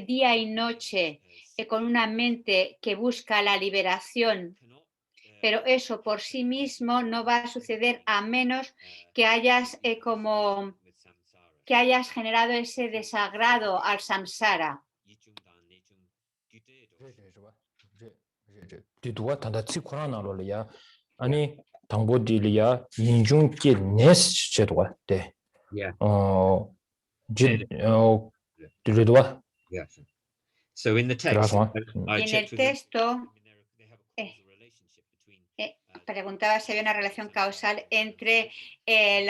día y noche con una mente que busca la liberación, pero eso por sí mismo no va a suceder a menos que hayas generado ese desagrado al samsara. So in the text, y en el texto preguntaba si había una relación causal entre el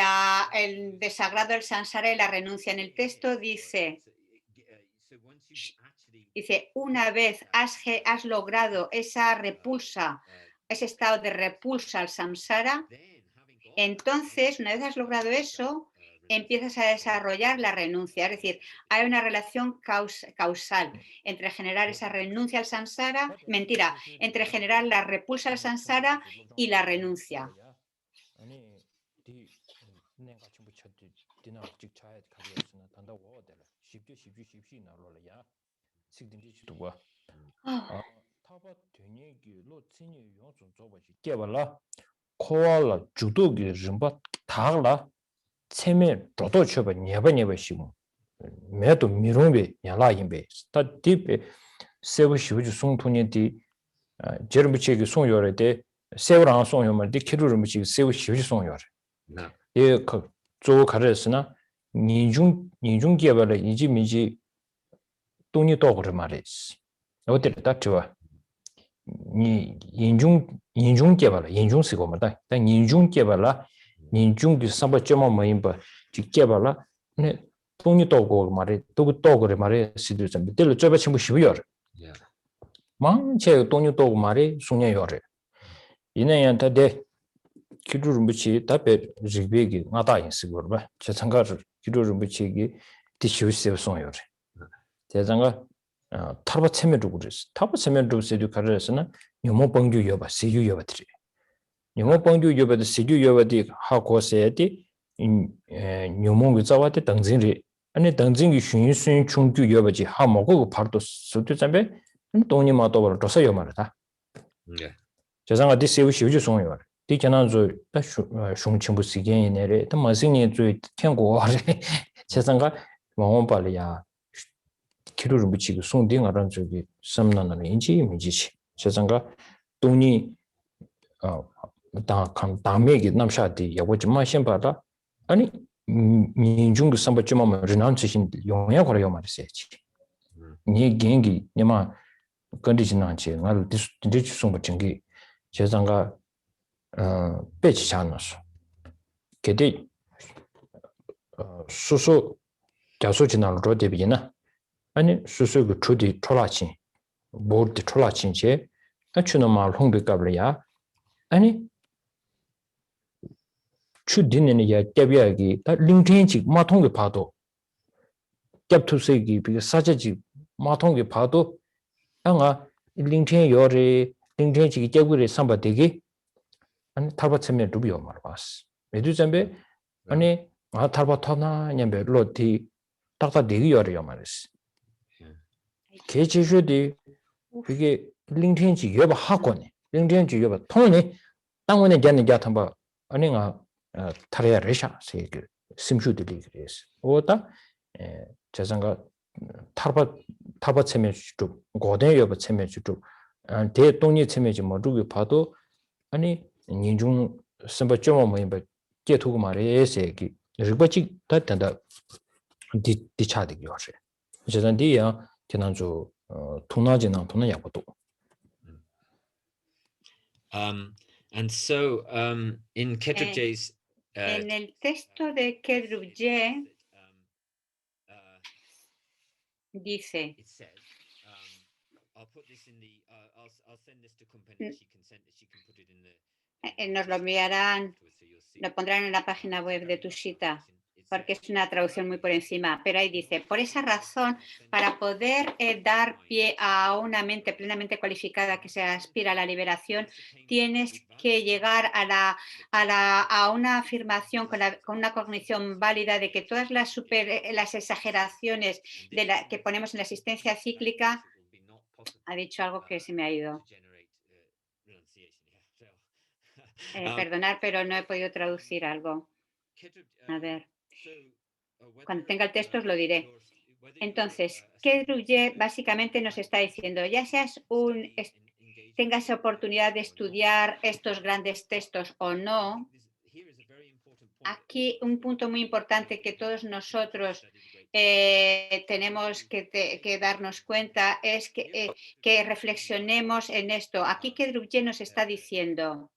desagrado del samsara y la renuncia. En el texto dice, una vez has logrado esa repulsa, ese estado de repulsa al samsara, entonces, una vez has logrado eso, empiezas a desarrollar la renuncia. Es decir, hay una relación causal entre generar esa renuncia al samsara, entre generar la repulsa al samsara y la renuncia. 코알라 주도기 림바 타글라 체메 도도 쳐봐 네바 시고 매도 미롱베 야라인베 다 딥에 세부 시부지 송토니디 제르미치기 송요레데 세우랑 송요마디 키루르미치 세부 시부지 송요레 No. 예그 조 가르스나 니중 개발의 이지미지 돈이 도구를 말했어 어디다 좋아 니 인중 개발 인중 쓰고 말다 단 인중 개발라 인중기 삼바점만 뭐임바 직개발라 네 돈이 도구 말해 도구를 말해 시들 좀 밑에 좁아 친구 쉬어요 Yeah. 망체 돈이 도구 말해 송녀요래 이내한테 대 기루를 붙이 답에 지비기 나다인 쓰고 봐 제상가를 기루를 붙이기 디슈스 송요래 대장가 타바 체면도 그랬어 타바 체면도 세도 가르스나 요모 봉규 여바 세유 여바들이 요모 봉규 여바도 세유 여바디 하고세디 요모 자와데 당진리 아니 당진이 순순 중규 여바지 하모고 바로 수도 잠배 돈이 마도버 도서요 말다 Yeah. 제상가 디세우 시우지 송요 디케나조 다 숑칭부 시겐이네레 다 마싱이 조天国아래 제상가 왕원발이야 기루를 붙이고 송딩하는 저기 섬나는 인지 미지치 제상가 돈이 다메기 남샤디 야고지마 심바다 아니 민중도 삼바쯤만 르난치신 용야 거려 말이세지 니 gengi 니마 컨디션한지 날 디스 송부 증기 제상가 배치 않았어 게데 수수 자소진을 로데비나 아니 수수가 주디 촐라친 보드 촐라친제 아추는 말 홍백갑이야 아니 추디는 야 깨비야기 다 링텐지 마통게 봐도 캡투세기 비게 사제지 마통게 봐도 앙아 링텐 요리 링텐지 깨구리 삼바되기 아니 탈바체면 루비오 말바스 메두잠베 아니 아 탈바타나 냐베 로티 딱다 되기 요리요 말스 개체슈디 그게 링텐지 여바 하고네 링텐지 여바 통네 땅원에 되는 게 같은 아니가 타레야 레샤 세게 심슈들이 그래서 오다 자상가 타바 체면 쪽 고대 여바 체면 쪽 대동이 체면지 뭐 누구 봐도 아니 인중 선바점 뭐 개토고 말해 세기 리버치 다단다 디차되기 요새 저단디야 지난주 통나지나 통나 약보도 And so in Kedruk J's en el texto de Kedruk J dice it says I'll put this in the I'll send this to Company she can put it in the nos lo enviarán, so you'll see. lo pondrán en la página web de Tushita, porque es una traducción muy por encima, pero ahí dice, por esa razón, para poder dar pie a una mente plenamente cualificada que se aspira a la liberación, tienes que llegar a una afirmación con una cognición válida de que todas las exageraciones que ponemos en la existencia cíclica, ha dicho algo que se me ha ido. Perdonar, pero no he podido traducir algo. A ver. Cuando tenga el texto os lo diré. Entonces, Kedruk J básicamente nos está diciendo, ya tengas oportunidad de estudiar estos grandes textos o no, aquí un punto muy importante que todos nosotros tenemos que darnos cuenta es que reflexionemos en esto. Aquí Kedruk J nos está diciendo,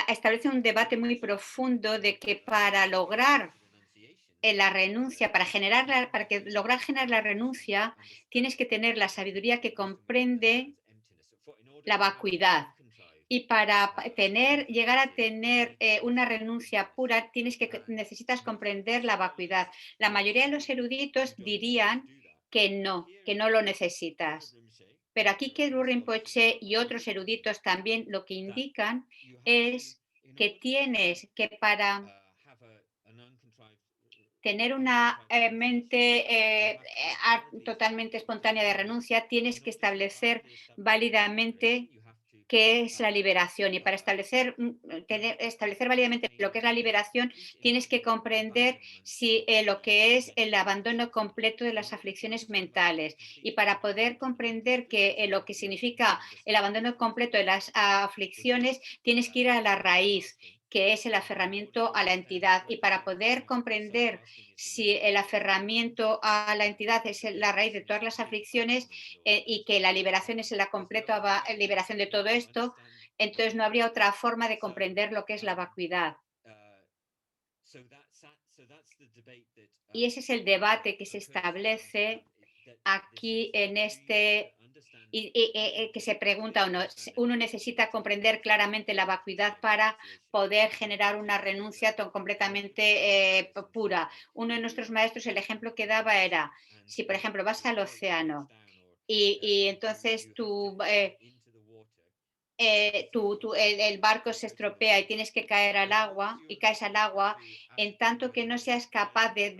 establece un debate muy profundo de que para lograr la renuncia, para lograr generar la renuncia, tienes que tener la sabiduría que comprende la vacuidad. Y para llegar a tener una renuncia pura, necesitas comprender la vacuidad. La mayoría de los eruditos dirían que no lo necesitas. Pero aquí Kedruk Rinpoche y otros eruditos también lo que indican es que tienes que para tener una mente totalmente espontánea de renuncia, tienes que establecer válidamente qué es la liberación. Y para establecer válidamente lo que es la liberación, tienes que comprender si, lo que es el abandono completo de las aflicciones mentales. Y para poder comprender lo que significa el abandono completo de las aflicciones, tienes que ir a la raíz, que es el aferramiento a la entidad. Y para poder comprender si el aferramiento a la entidad es la raíz de todas las aflicciones y que la liberación es la completa liberación de todo esto, entonces no habría otra forma de comprender lo que es la vacuidad. Y ese es el debate que se establece aquí en este, que se pregunta uno necesita comprender claramente la vacuidad para poder generar una renuncia completamente pura. Uno de nuestros maestros, el ejemplo que daba era, si por ejemplo vas al océano y entonces el barco se estropea y tienes que caer al agua y caes al agua, en tanto que no seas capaz de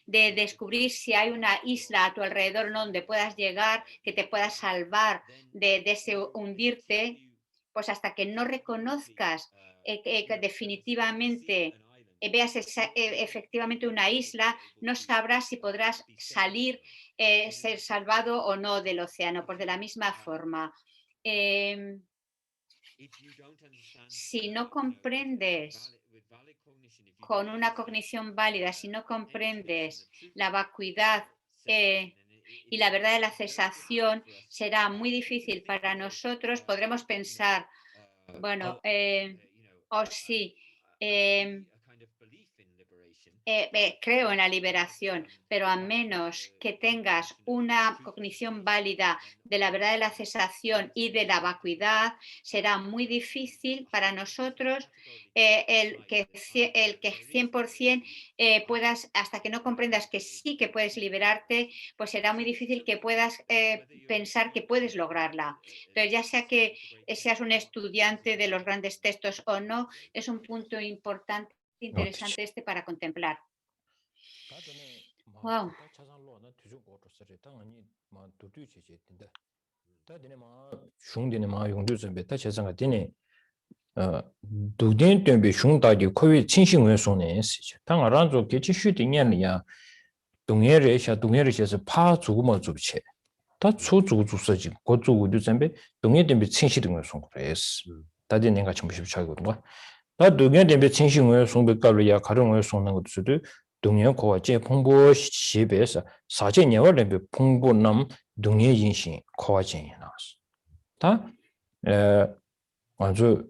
descubrir si hay una isla a tu alrededor donde puedas llegar, que te pueda salvar de ese hundirte, pues hasta que no reconozcas que definitivamente veas efectivamente una isla, no sabrás si podrás salir, ser salvado o no del océano. Pues de la misma forma. Si no comprendes con una cognición válida, si no comprendes la vacuidad y la verdad de la cesación, será muy difícil para nosotros. Podremos pensar, bueno, sí, creo en la liberación, pero a menos que tengas una cognición válida de la verdad de la cesación y de la vacuidad, será muy difícil para nosotros el que 100% puedas, hasta que no comprendas que sí que puedes liberarte, pues será muy difícil que puedas pensar que puedes lograrla. Entonces, ya sea que seas un estudiante de los grandes textos o no, es un punto importante interesante para contemplar. Wow. Dugden Dunbi Shung Dagi Kowi Qingshin Wen Song Ne Si Tang Ranzo Gechi Shu Di Nian Li Ya Dongye Re Sha Se Pa Zugu Ma Zugu Che Ta Cu Zugu Zu Se Ji Go Zugu Du Zhenbe Dongye Dunbi Qingshin Di Wen Song Re Si Ta Di Nenga Chimbu Shib Cha Go Dongwa Ta Dongye Dunbi Qingshin Wen Song Be Ka Lu Ya Ka Rong Wen Song Nang Su Du Dongye Ko Wa Je Pong Bo Xi Be Sa Sa Je Nye Wa Le Be Pong Bo Nam Dongye Yin Xin Ko Wa Je Yin Na Ta 아주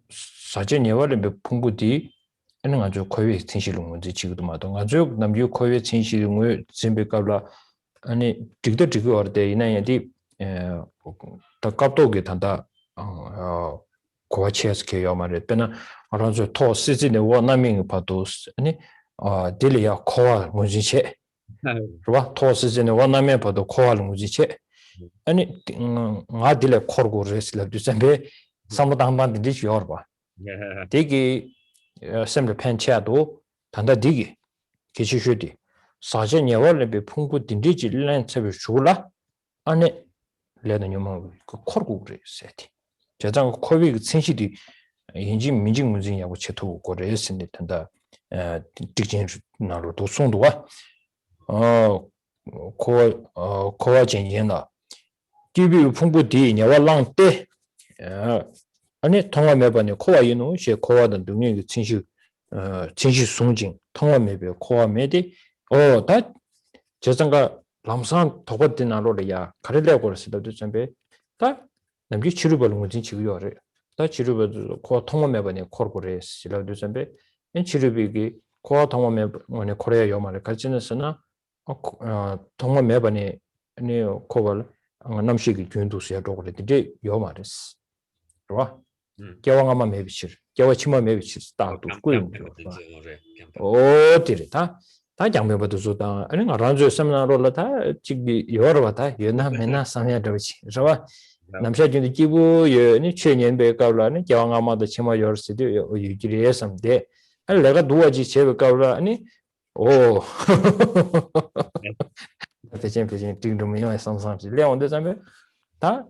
사제 예월에 풍부디 에는 아주 거의 진실은 문제 지금도 마도 아주 남주 거의 진실을 준비가라 아니 직도 지고 어때 이나야디 더 갑도게 단다 고아치에스케 요마레 때나 알아서 토 시즌에 원나밍 봐도 아니 딜리아 코아 문제체 그봐 토 시즌에 원나밍 봐도 코아 문제체 아니 나딜레 코르고레스라 두셈베 삼로당반 디지 요르바 되게 셈르 펜치아도 단다 되게 계시슈디 사제녀월레베 풍부 딘디지 렌체베 줄라 아니 레는 요마 그 코르고레세티 제장 코비 신시디 인지 민직 문제냐고 채토 고레스니 단다 디진 나로 도송도와 코와 진행나 기비 풍부디 녀월랑 때 아니 통화 매번에 코와 이노 시 코와는 능력이 진시 송진 통화 매배 코와 매디 다 저상가 람산 도버디나로야 가르려고 그랬어도 준비 다 남기 치료벌 문진 지구요래 다 치료벌 코 통화 매번에 코르고레스라도 준비 이 치료비기 코와 통화 매번에 코레아 요마를 가지는서나 통화 매번에 아니 코벌 남식이 균도스야 도그레디 요마레스 좋아 개왕아마 매비치 개와치마 매비치 따도 꾸임 디르다 다 장면부터 좋다 아니 아란조 세미나로라 다 지기 여러바다 연나메나 상야도치 좋아 남샤진의 기부 예니 최년배 가울라니 개왕아마도 치마 여르스디 유지리에섬데 아니 내가 누워지 제베 가울라니 오 대신 띵동이요 삼삼지 레온데 잠에 다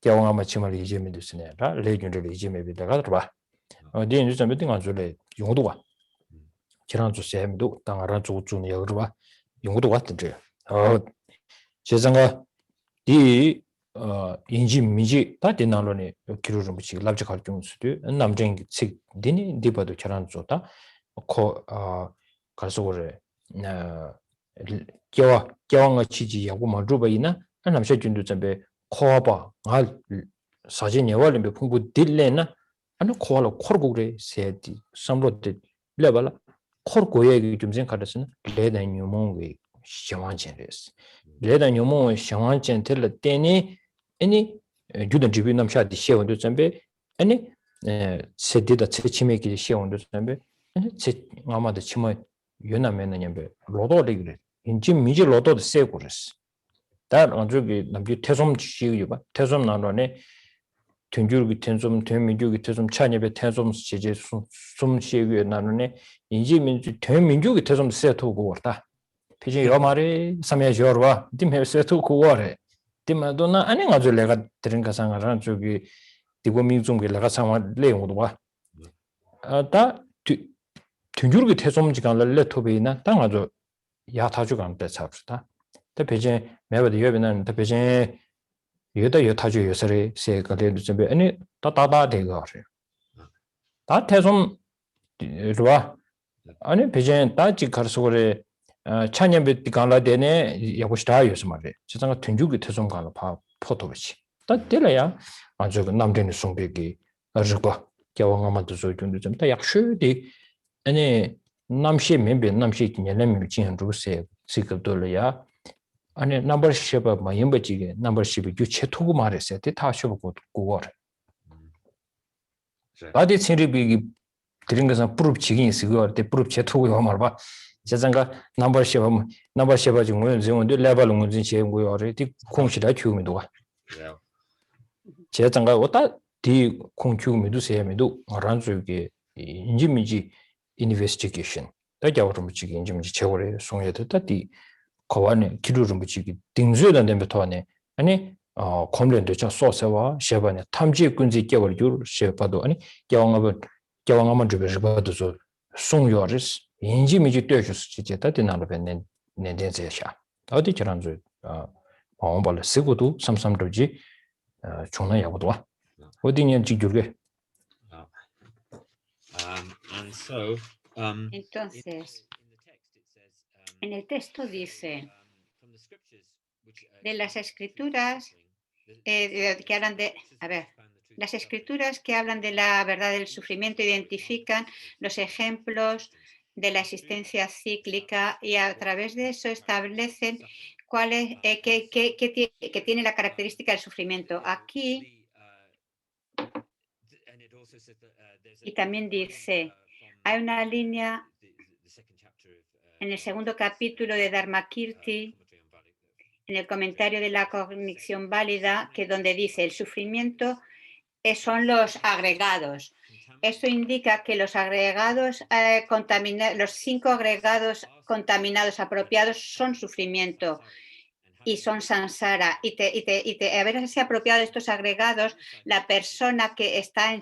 겨왕아마 치말 이제미 됐으네. 라 레준들 이제미 비다가 봐. 어디 이제 좀 띵한 줄에 용도 봐. 지난 주 셈도 당하라 주주는 여러 봐. 용도 같은데. 제상가 이 인지미지 다 되나로네 기루를 붙이 랍지 갈중 수도 남정 책 되니 디바도 잘안 좋다. 가서 그래. 겨왕아 치지하고 마주바이나 남셔 준도 점배 코아바 알 사진이 원래 풍부 딜레나 아니 코알로 코르고그레 세디 삼로데 레발라 코르고에 좀 생각하듯은 레다 뉴몽이 시원한데스 레다 뉴몽 시원한텐들 때니 아니 주던 집이 남샤디 시원도 점배 아니 세디다 체치메기 시원도 점배 아니 체 아마도 치마 연하면은 로도리 그래 인지 미지 로도도 세고르스 다 언저기 남기 태솜 지유 봐 태솜 나노네 튼주르기 텐솜 대민주기 태솜 차녀베 태솜 제제 숨 시유 나노네 인지 민주 대민주기 태솜 세토고 왔다 피지 요 말이 삼야 저와 dim해 세토고 와래 dim마도나 아니 가지고 내가 들은 가상하란 저기 디고 민중게 내가 상황 내용도 봐다 튼주르기 태솜 지간을 레토베이나 땅아주 야타주가 안 됐습니다. 대표제 매버드 여비는 대표제 여다 여타주 요설에 세가를 준비 아니 다다다 되고 다 태솜 루아 아니 배제 다지 가르소래 찬년비 간라데네 야고시다 요서 말에 세상에 튼주기 태솜 간라 파 포토치 다 때려야 아주 남전의 송백이 아주고 겨왕아마도 소중도 좀다 약슈디 아니 남시 멤버 남시 년내미 진행주세 시급돌이야 아니 넘버 쉐바 마임버지게 넘버 쉐비 주체 투구 말했어요. 다 쉐보고 고거 바디 친리비기 드린 것은 프룹 지긴 있고 때 프룹 제투고 말 봐. 제장가 넘버 쉐바 중에 저원도 레벨 문진 제고요. 어디 공시다 주미도 와. 제장가 왔다 디 공주미도 세미도 란주게 인지미지 investigation 다자오름 붙이기 인지문지 제거를 송해됐다디 거완에 기루를 붙이기 등수에다 내면터네 아니 컴랜드 저 소스와 쉐바네 탐지 군지 개월 줄 쉐바도 아니 겨왕아만 주베르바도 저 송요르스 인지미지 되주스 지제다 되나로 벤네 내데제샤 어디 저런저 어벌 쓰고도 삼삼도지 총나 야고도 와 어디냐 지줄게 And so, entonces, en el texto dice, de las escrituras que hablan de, las escrituras que hablan de la verdad del sufrimiento identifican los ejemplos de la existencia cíclica y a través de eso establecen cuál es, que tiene la característica del sufrimiento. Aquí, y también dice, hay una línea en el segundo capítulo de Dharmakirti, en el comentario de la cognición válida, que donde dice el sufrimiento son los agregados. Esto indica que los agregados los 5 agregados contaminados apropiados son sufrimiento y son samsara. A ver si apropiado de estos agregados, la persona que está en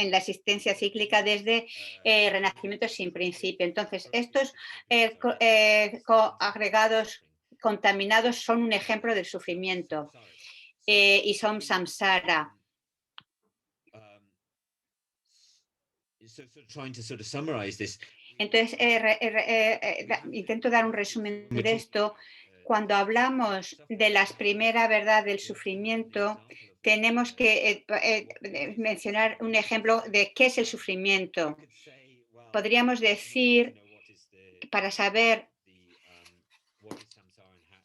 la existencia cíclica desde renacimiento sin principio. Entonces, estos agregados contaminados son un ejemplo del sufrimiento y son samsara. Entonces, intento dar un resumen de esto. Cuando hablamos de la primera verdad del sufrimiento, tenemos que mencionar un ejemplo de qué es el sufrimiento. Podríamos decir, para saber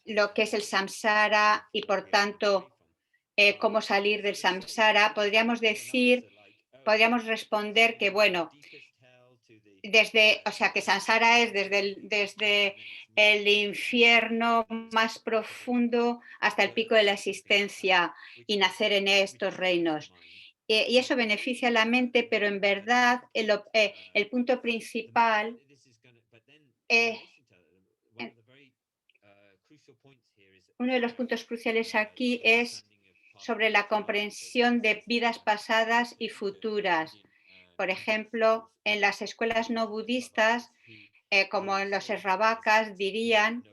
lo que es el samsara y, por tanto, cómo salir del samsara, podríamos responder que, bueno, que samsara es desde el infierno más profundo hasta el pico de la existencia y nacer en estos reinos. Y eso beneficia a la mente, pero en verdad el punto principal uno de los puntos cruciales aquí es sobre la comprensión de vidas pasadas y futuras. Por ejemplo, en las escuelas no budistas, como en los Sravakas, dirían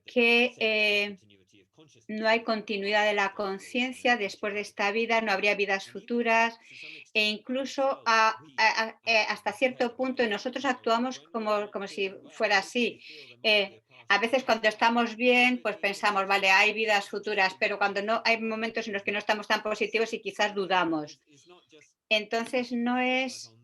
que no hay continuidad de la conciencia después de esta vida, no habría vidas futuras, e incluso hasta cierto punto nosotros actuamos como si fuera así. A veces cuando estamos bien, pues pensamos, vale, hay vidas futuras, pero cuando no, hay momentos en los que no estamos tan positivos y quizás dudamos. Entonces no es...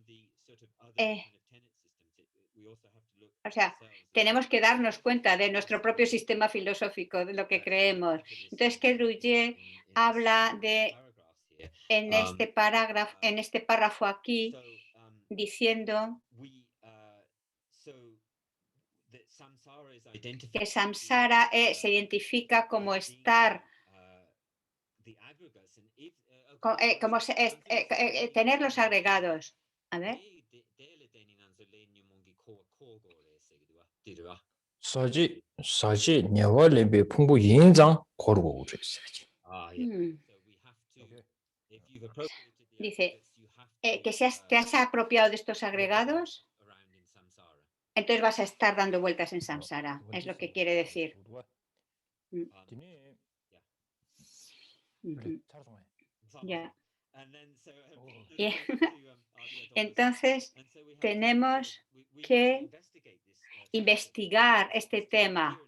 o sea, tenemos que darnos cuenta de nuestro propio sistema filosófico, de lo que creemos. Entonces, Kedruje habla en este párrafo aquí, diciendo que samsara se identifica como estar, tener los agregados. A ver. 사지 녀월레베 풍부 인장 고르고 그랬어야지. Dice que te has apropiado de estos agregados, entonces vas a estar dando vueltas en samsara, es lo que quiere decir. Ya. Entonces tenemos que investigar este tema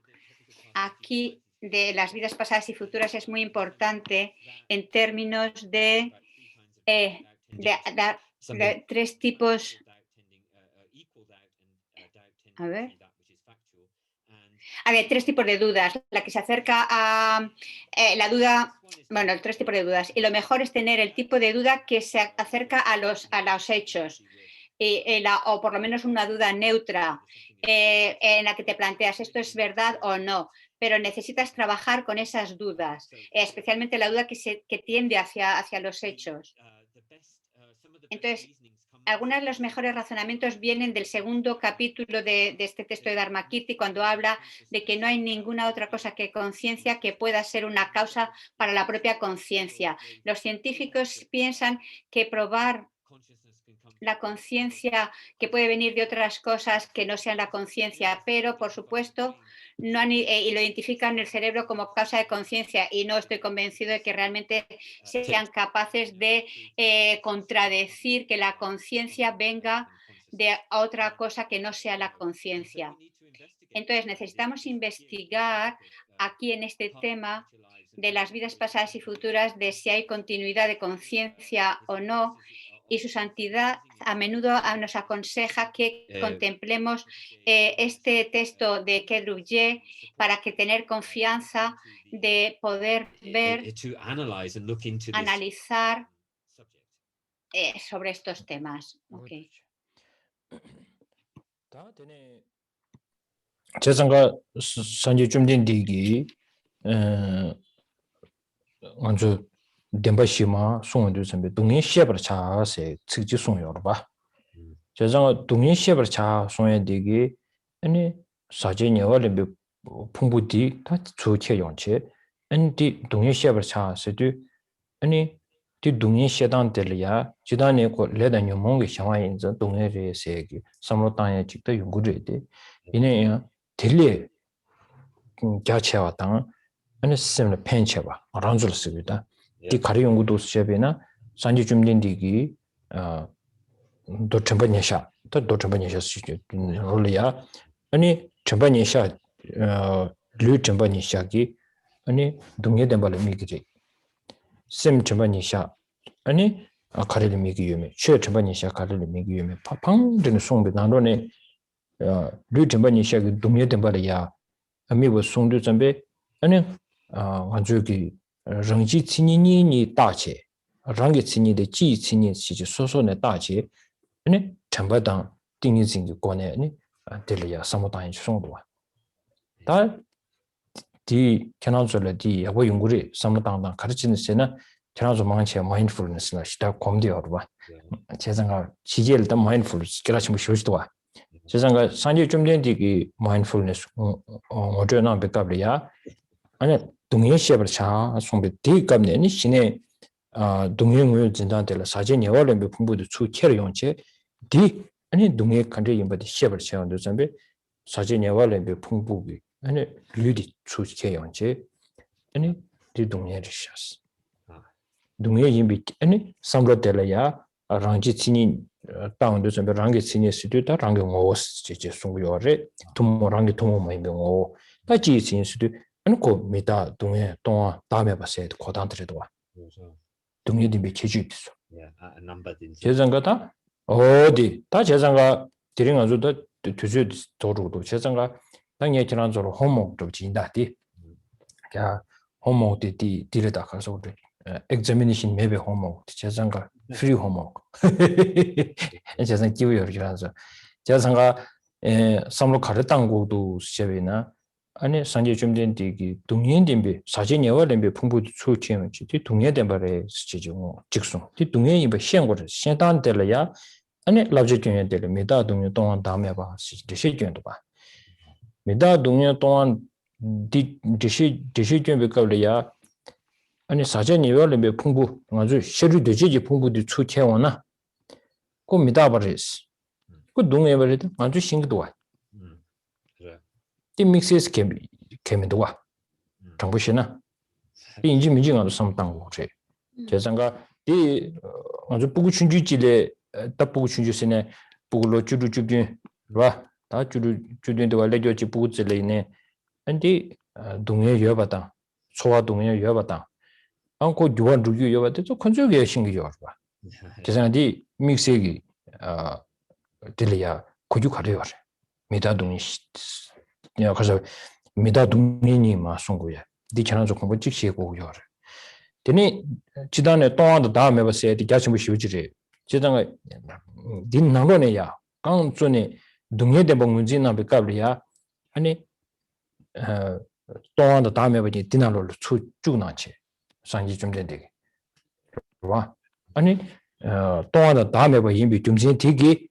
aquí de las vidas pasadas y futuras. Es muy importante en términos de tres tipos. A ver. Hay tres tipos de dudas. La que se acerca a la duda, bueno, tres tipos de dudas. Y lo mejor es tener el tipo de duda que se acerca a los hechos. O por lo menos una duda neutra en la que te planteas esto es verdad o no, pero necesitas trabajar con esas dudas, especialmente la duda que tiende hacia los hechos. Entonces, algunos de los mejores razonamientos vienen del segundo capítulo de este texto de Dharmakirti, cuando habla de que no hay ninguna otra cosa que conciencia que pueda ser una causa para la propia conciencia. Los científicos piensan que probar la conciencia que puede venir de otras cosas que no sean la conciencia, pero por supuesto y lo identifican en el cerebro como causa de conciencia, y no estoy convencido de que realmente sean capaces de contradecir que la conciencia venga de otra cosa que no sea la conciencia. Entonces necesitamos investigar aquí en este tema de las vidas pasadas y futuras, de si hay continuidad de conciencia o no. Y su santidad a menudo nos aconseja que contemplemos este texto de Kedruje para que tener confianza de poder ver, analizar sobre estos temas. Okay. 제가 산지 좀 된 디기 먼저 덴바시마 송원도 선배 동인 시합을 차세 측지 송여로 봐. 제가 동인 시합을 차 송에 되게 아니 사제녀를 풍부디 다 조체 용체 안디 동인 시합을 차세도 아니 디 동인 시단들이야 지단에 고 레다녀 몽게 상황인자 동네에 세기 삼로당에 직도 연구를 돼. 이네 델리 자체와 당 아니 시스템을 펜쳐 봐. 알아줄 수 있다. 이 가리 연구도 수업이나 산지 준비되기 도 전반이샤 또 전반이샤 수준 롤이야 아니 전반이샤 류 전반이샤기 아니 동네된 발을 미기지 심 전반이샤 아니 가리를 미기유메 최 전반이샤 가리를 미기유메 파팡되는 송비 나로네 류 전반이샤기 동네된 발이야 아미고 송도 전배 아니 완전히 랑지 친이니 다체 랑게 친이데 지 친이 시지 소소네 다체 아니 전바당 띵이징이 권에 아니 들이야 사모당이 송도와 다디 캐나줄디 야고 연구리 사모당당 가르치는 세나 캐나줄 망체 마인드풀니스나 시다 검디어봐 제가 지지를 더 마인드풀니스 그라치 뭐 쇼지도와 제가 산지 좀 된디기 마인드풀니스 어저나 백답이야 아니 동해 시합을 차 송비 뒤갑네 니 신에 동해을 진단될 사진 예월은 풍부도 추케를 용체 디 아니 동해 컨트리 임바디 시합을 채운도 잠비 사진 예월은 풍부기 아니 류디 추케 용체 아니 디 동해를 샤스 동해 임비 아니 삼로텔야 랑지 치니 다운도 잠비 랑게 치니 스튜다 랑게 오스 제제 송요레 투모랑게 투모마이병오 다지 치니 스튜 아니고 미다 동해 동아 다음에 봤어요 고단들도 와 동해도 매체주 있어 재산가다 어디 다 재산가 드린 가지고 두주 도로도 재산가 당연히 지난주로 호목도 진다디 야 호목디 디르다 가서 우리 examination maybe 호목 재산가 free 호목 재산 기회여기라서 재산가 삼로 가르당고도 시험이나 아니 산지 좀된 디기 동해된비 사진 예월된비 풍부 추치면지 동해된 바래 시지죠 직송 디 동해이 바 시행거를 신단들이야 아니 랍지견들 메다 동해 동안 다음에 봐 시지견도 봐 메다 동해 동안 디 디시견 비까려야 아니 사진 예월된비 풍부 아주 시류 되지 풍부도 추치원나 그 메다 바레스 그 동해 바래도 아주 신기도 와 이 믹스에서 개면도와 정부시나 인지 민지가도 상당고 제 제상가 이 아주 부구 춘주지래 답부구 춘주스네 부구로 주주주빈 와다 주주된데 원래죠 부구질래네 안디 동해 여바다 소화 동해 여바다 안고 유원 루유 여바다 또 컨저게 신기죠 봐 제상디 믹스에기 들이야 고주 가려요 메다 동해 야 그래서 미다 동인이 마송고야 디찬한 조금 뭐 직시고 요래 되니 지단에 또한도 다음에 봤어야 돼 같이 뭐 쉬우지리 지단가 딘 나로네야 강존에 동해대 봉문지나 비까블이야 아니 또한도 다음에 보니 디나로를 쭉나치 상지 좀 된대 와 아니 또한도 다음에 봐 이미 좀 되게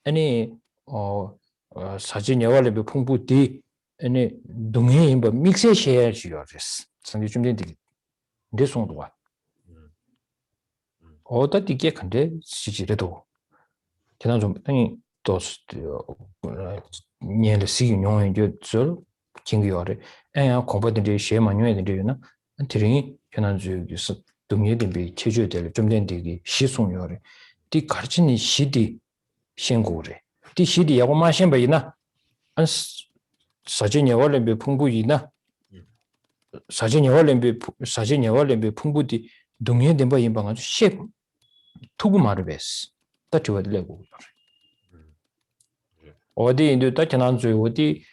아니 사진 여월에 풍부디 아니 동해 뭐 믹스 쉐어지요스 상지 좀 된디 내송도와 어디게 근데 시지래도 지난 좀 아니 또 년에 시용용 이제 저 긴기요래 애야 공부들이 쉐마뉴에들이나 안트링이 지난 주에서 동해대비 체주될 좀 된디기 시송요래 디 가르치니 시디 신고래 디 시디 야고 마신 바이나 안 사진이 원래 풍부이나 사진이 원래 풍부디 동해된 바 임방 아주 셰 투구 마르베스 다 좋아들고 어디 인도 다 지난주에 어디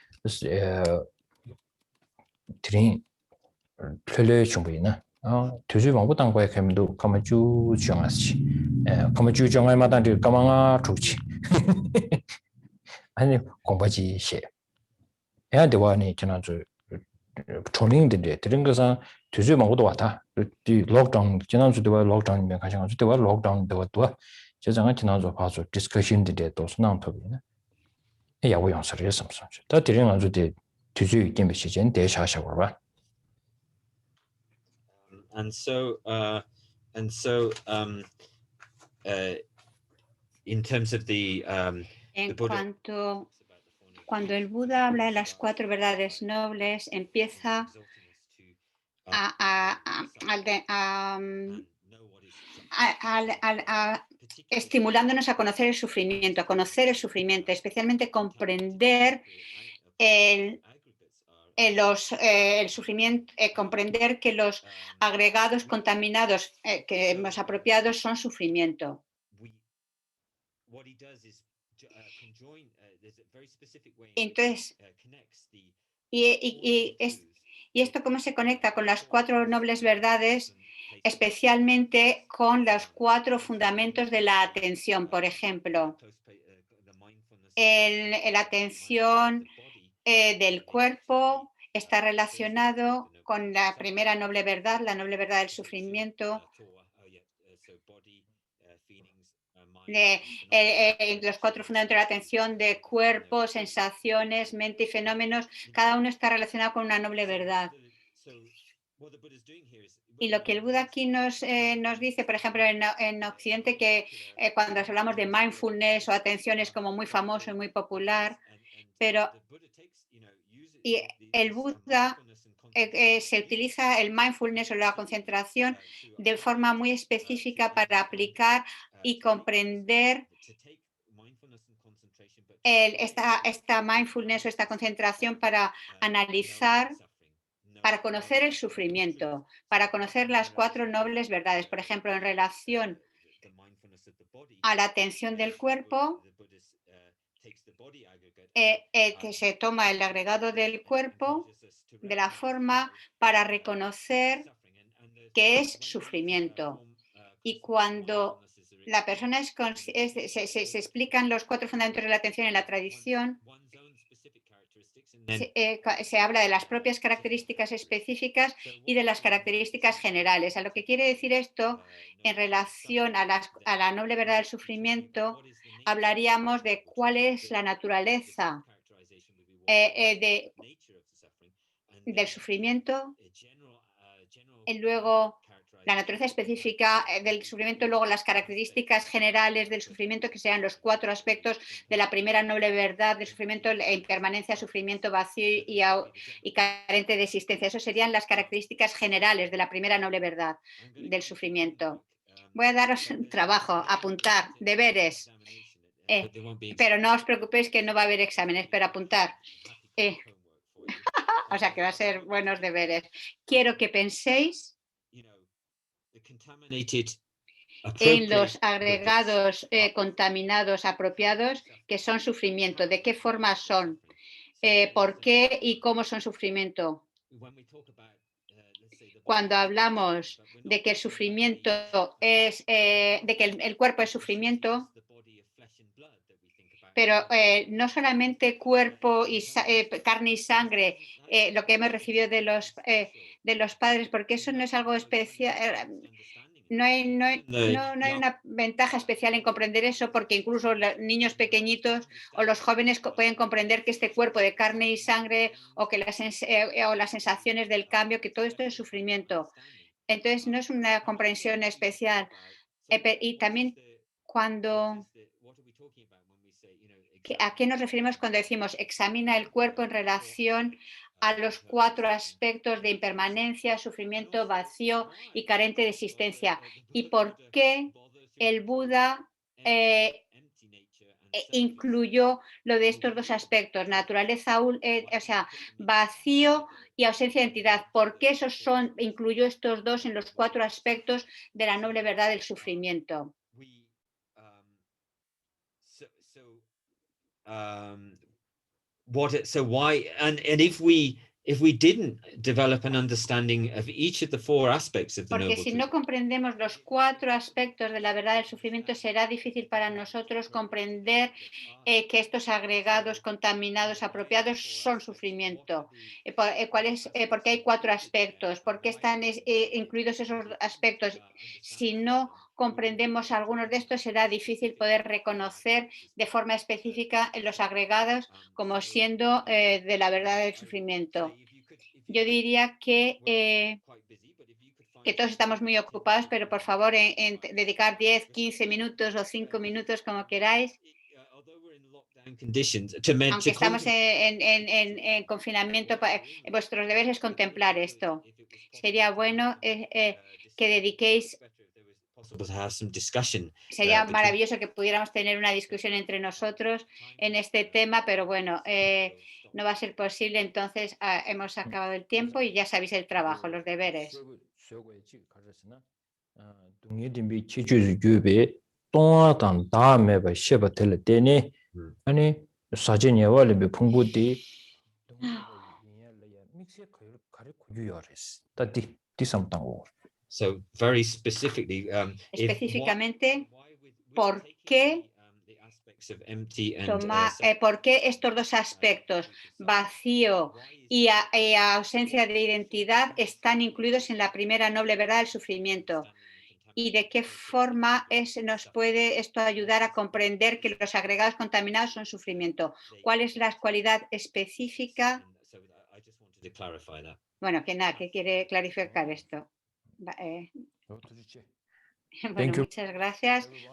트레인 플레이 준비나 두주 방법 당과에 가면도 가마주 정하시 가마주 정할마다 가마가 좋지 아니 공부지 시 해야 되와니 지난주 초닝들이 들은 것은 두주 방법도 왔다 이 록다운 지난주도 와 록다운이면 가장 아주 대와 록다운도 또 제가 지난주 봐서 디스커션들이 또 순항토비나 야구 연설을 했었어 다 들은 아주 두주 있게 시즌 대샤샤고 봐 and so in terms of the en cuanto cuando el Buda habla de las cuatro verdades nobles empieza estimulándonos a conocer el sufrimiento, especialmente comprender el sufrimiento, comprender que los agregados contaminados que hemos apropiado son sufrimiento. Entonces, y esto cómo se conecta con las cuatro nobles verdades, especialmente con los cuatro fundamentos de la atención. Por ejemplo, la atención del cuerpo está relacionado con la primera noble verdad, la noble verdad del sufrimiento. Los cuatro fundamentos de la atención de cuerpo, sensaciones, mente y fenómenos, cada uno está relacionado con una noble verdad. Y lo que el Buda aquí nos dice, por ejemplo, en Occidente, que cuando hablamos de mindfulness o atención es como muy famoso y muy popular, pero y el Buda se utiliza el mindfulness o la concentración de forma muy específica para aplicar y comprender esta mindfulness o esta concentración para analizar, para conocer el sufrimiento, para conocer las 4 nobles verdades. Por ejemplo, en relación a la atención del cuerpo, que se toma el agregado del cuerpo, de la forma, para reconocer que es sufrimiento. Y cuando la persona se explican los 4 fundamentos de la atención en la tradición, se habla de las propias características específicas y de las características generales. A lo que quiere decir esto, en relación a la noble verdad del sufrimiento, hablaríamos de cuál es la naturaleza del sufrimiento, y luego la naturaleza específica del sufrimiento, luego las características generales del sufrimiento, que sean los 4 aspectos de la primera noble verdad del sufrimiento: la impermanencia, sufrimiento, vacío y carente de existencia. Esas serían las características generales de la primera noble verdad del sufrimiento. Voy a daros un trabajo, apuntar, deberes, pero no os preocupéis que no va a haber exámenes, pero apuntar. O sea que va a ser buenos deberes. Quiero que penséis en los agregados contaminados apropiados que son sufrimiento. ¿De qué forma son? ¿Por qué y cómo son sufrimiento? Cuando hablamos de que el sufrimiento es, de que el cuerpo es sufrimiento, pero no solamente cuerpo y carne y sangre, lo que hemos recibido de los padres, porque eso no es algo especial. No hay una ventaja especial en comprender eso, porque incluso los niños pequeñitos o los jóvenes pueden comprender que este cuerpo de carne y sangre o que las sensaciones del cambio, que todo esto es sufrimiento. Entonces no es una comprensión especial. Y también cuando... ¿A qué nos referimos cuando decimos examina el cuerpo en relación a los 4 aspectos de impermanencia, sufrimiento, vacío y carente de existencia? ¿Y por qué el Buda incluyó lo de estos 2 aspectos, naturaleza, o sea, vacío y ausencia de entidad? ¿Por qué incluyó estos 2 en los 4 aspectos de la noble verdad del sufrimiento? If we didn't develop an understanding of each of the 4 aspects of the Porque si no comprendemos los 4 aspectos de la verdad del sufrimiento, será difícil para nosotros comprender que estos agregados contaminados apropiados son sufrimiento. ¿Por qué hay 4 aspectos? ¿Por qué están incluidos esos aspectos? Si no comprendemos algunos de estos, será difícil poder reconocer de forma específica los agregados como siendo de la verdad del sufrimiento. Yo diría que todos estamos muy ocupados, pero por favor en dedicar 10, 15 minutos o 5 minutos como queráis. Aunque estamos en confinamiento, vuestros deberes es contemplar esto. Sería bueno que dediquéis... Sería maravilloso que pudiéramos tener una discusión entre nosotros en este tema, pero bueno, no va a ser posible. Entonces hemos acabado el tiempo y ya sabéis el trabajo, los deberes. So very specifically, específicamente, ¿por qué estos 2 aspectos, vacío y ausencia de identidad, están incluidos en la primera noble verdad del sufrimiento? ¿Y de qué forma nos puede esto ayudar a comprender que los agregados contaminados son sufrimiento? ¿Cuál es la cualidad específica? Bueno, que nada, que quiere clarificar esto. Bueno,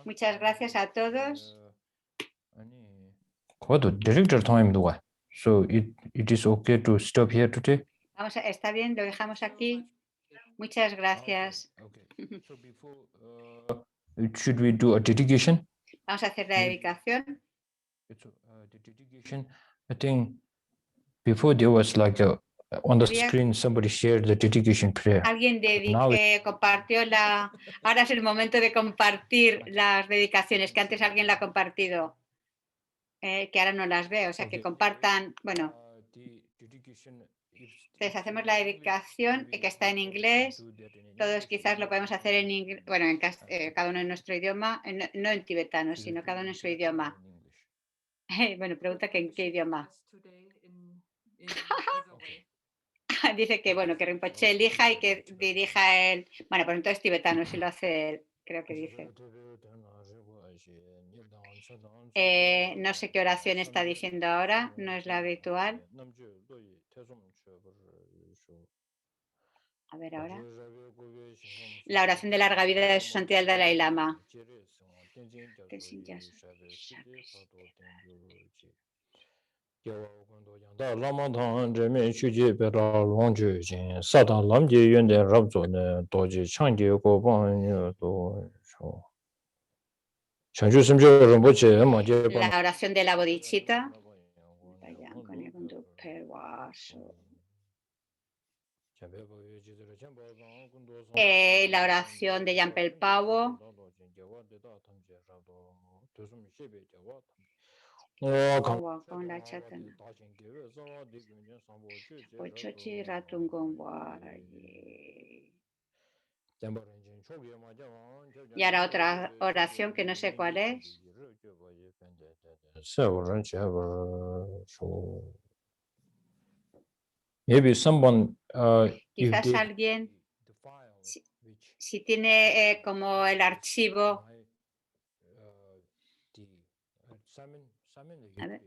muchas gracias a todos. 그것도 director time도 와. So it is okay to stop here today. Está bien, lo dejamos aquí. Muchas gracias. Okay. So before should we do a dedication? Vamos a hacer la dedicación. It's the dedication. I think before there was like on the screen somebody shared the dedication prayer. Alguien compartió Ahora es el momento de compartir las dedicaciones, que antes alguien la ha compartido, que ahora no las veo, o sea, que compartan. Bueno, entonces hacemos la dedicación que está en inglés. Todos quizás lo podemos hacer en inglés, bueno, cada uno en nuestro idioma, no en tibetano, sino cada uno en su idioma. Bueno, pregunta que en qué idioma. Dice que, bueno, que Rinpoche elija y que dirija él. Bueno, pues entonces tibetano, si lo hace él, creo que dice. No sé qué oración está diciendo ahora, no es la habitual. A ver ahora. La oración de larga vida de su santidad el Dalai Lama. La oración de la bodhicitta. La oración de Yampel Pavo. Con la chatana. Ochochi Ratungongwai. Y ahora otra oración que no sé cuál es. Maybe someone, quizás alguien, si tiene como el archivo. A ver.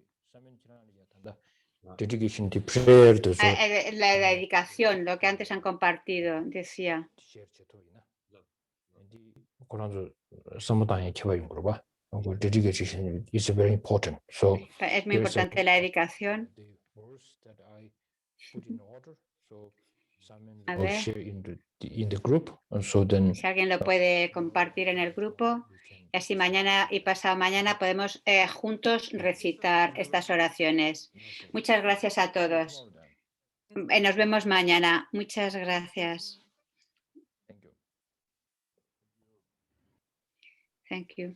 La dedicación, lo que antes han compartido, decía. Es muy importante la dedicación. A ver. Si alguien lo puede compartir en el grupo, y así mañana y pasado mañana podemos juntos recitar estas oraciones. Muchas gracias a todos. Nos vemos mañana. Muchas gracias. Thank you.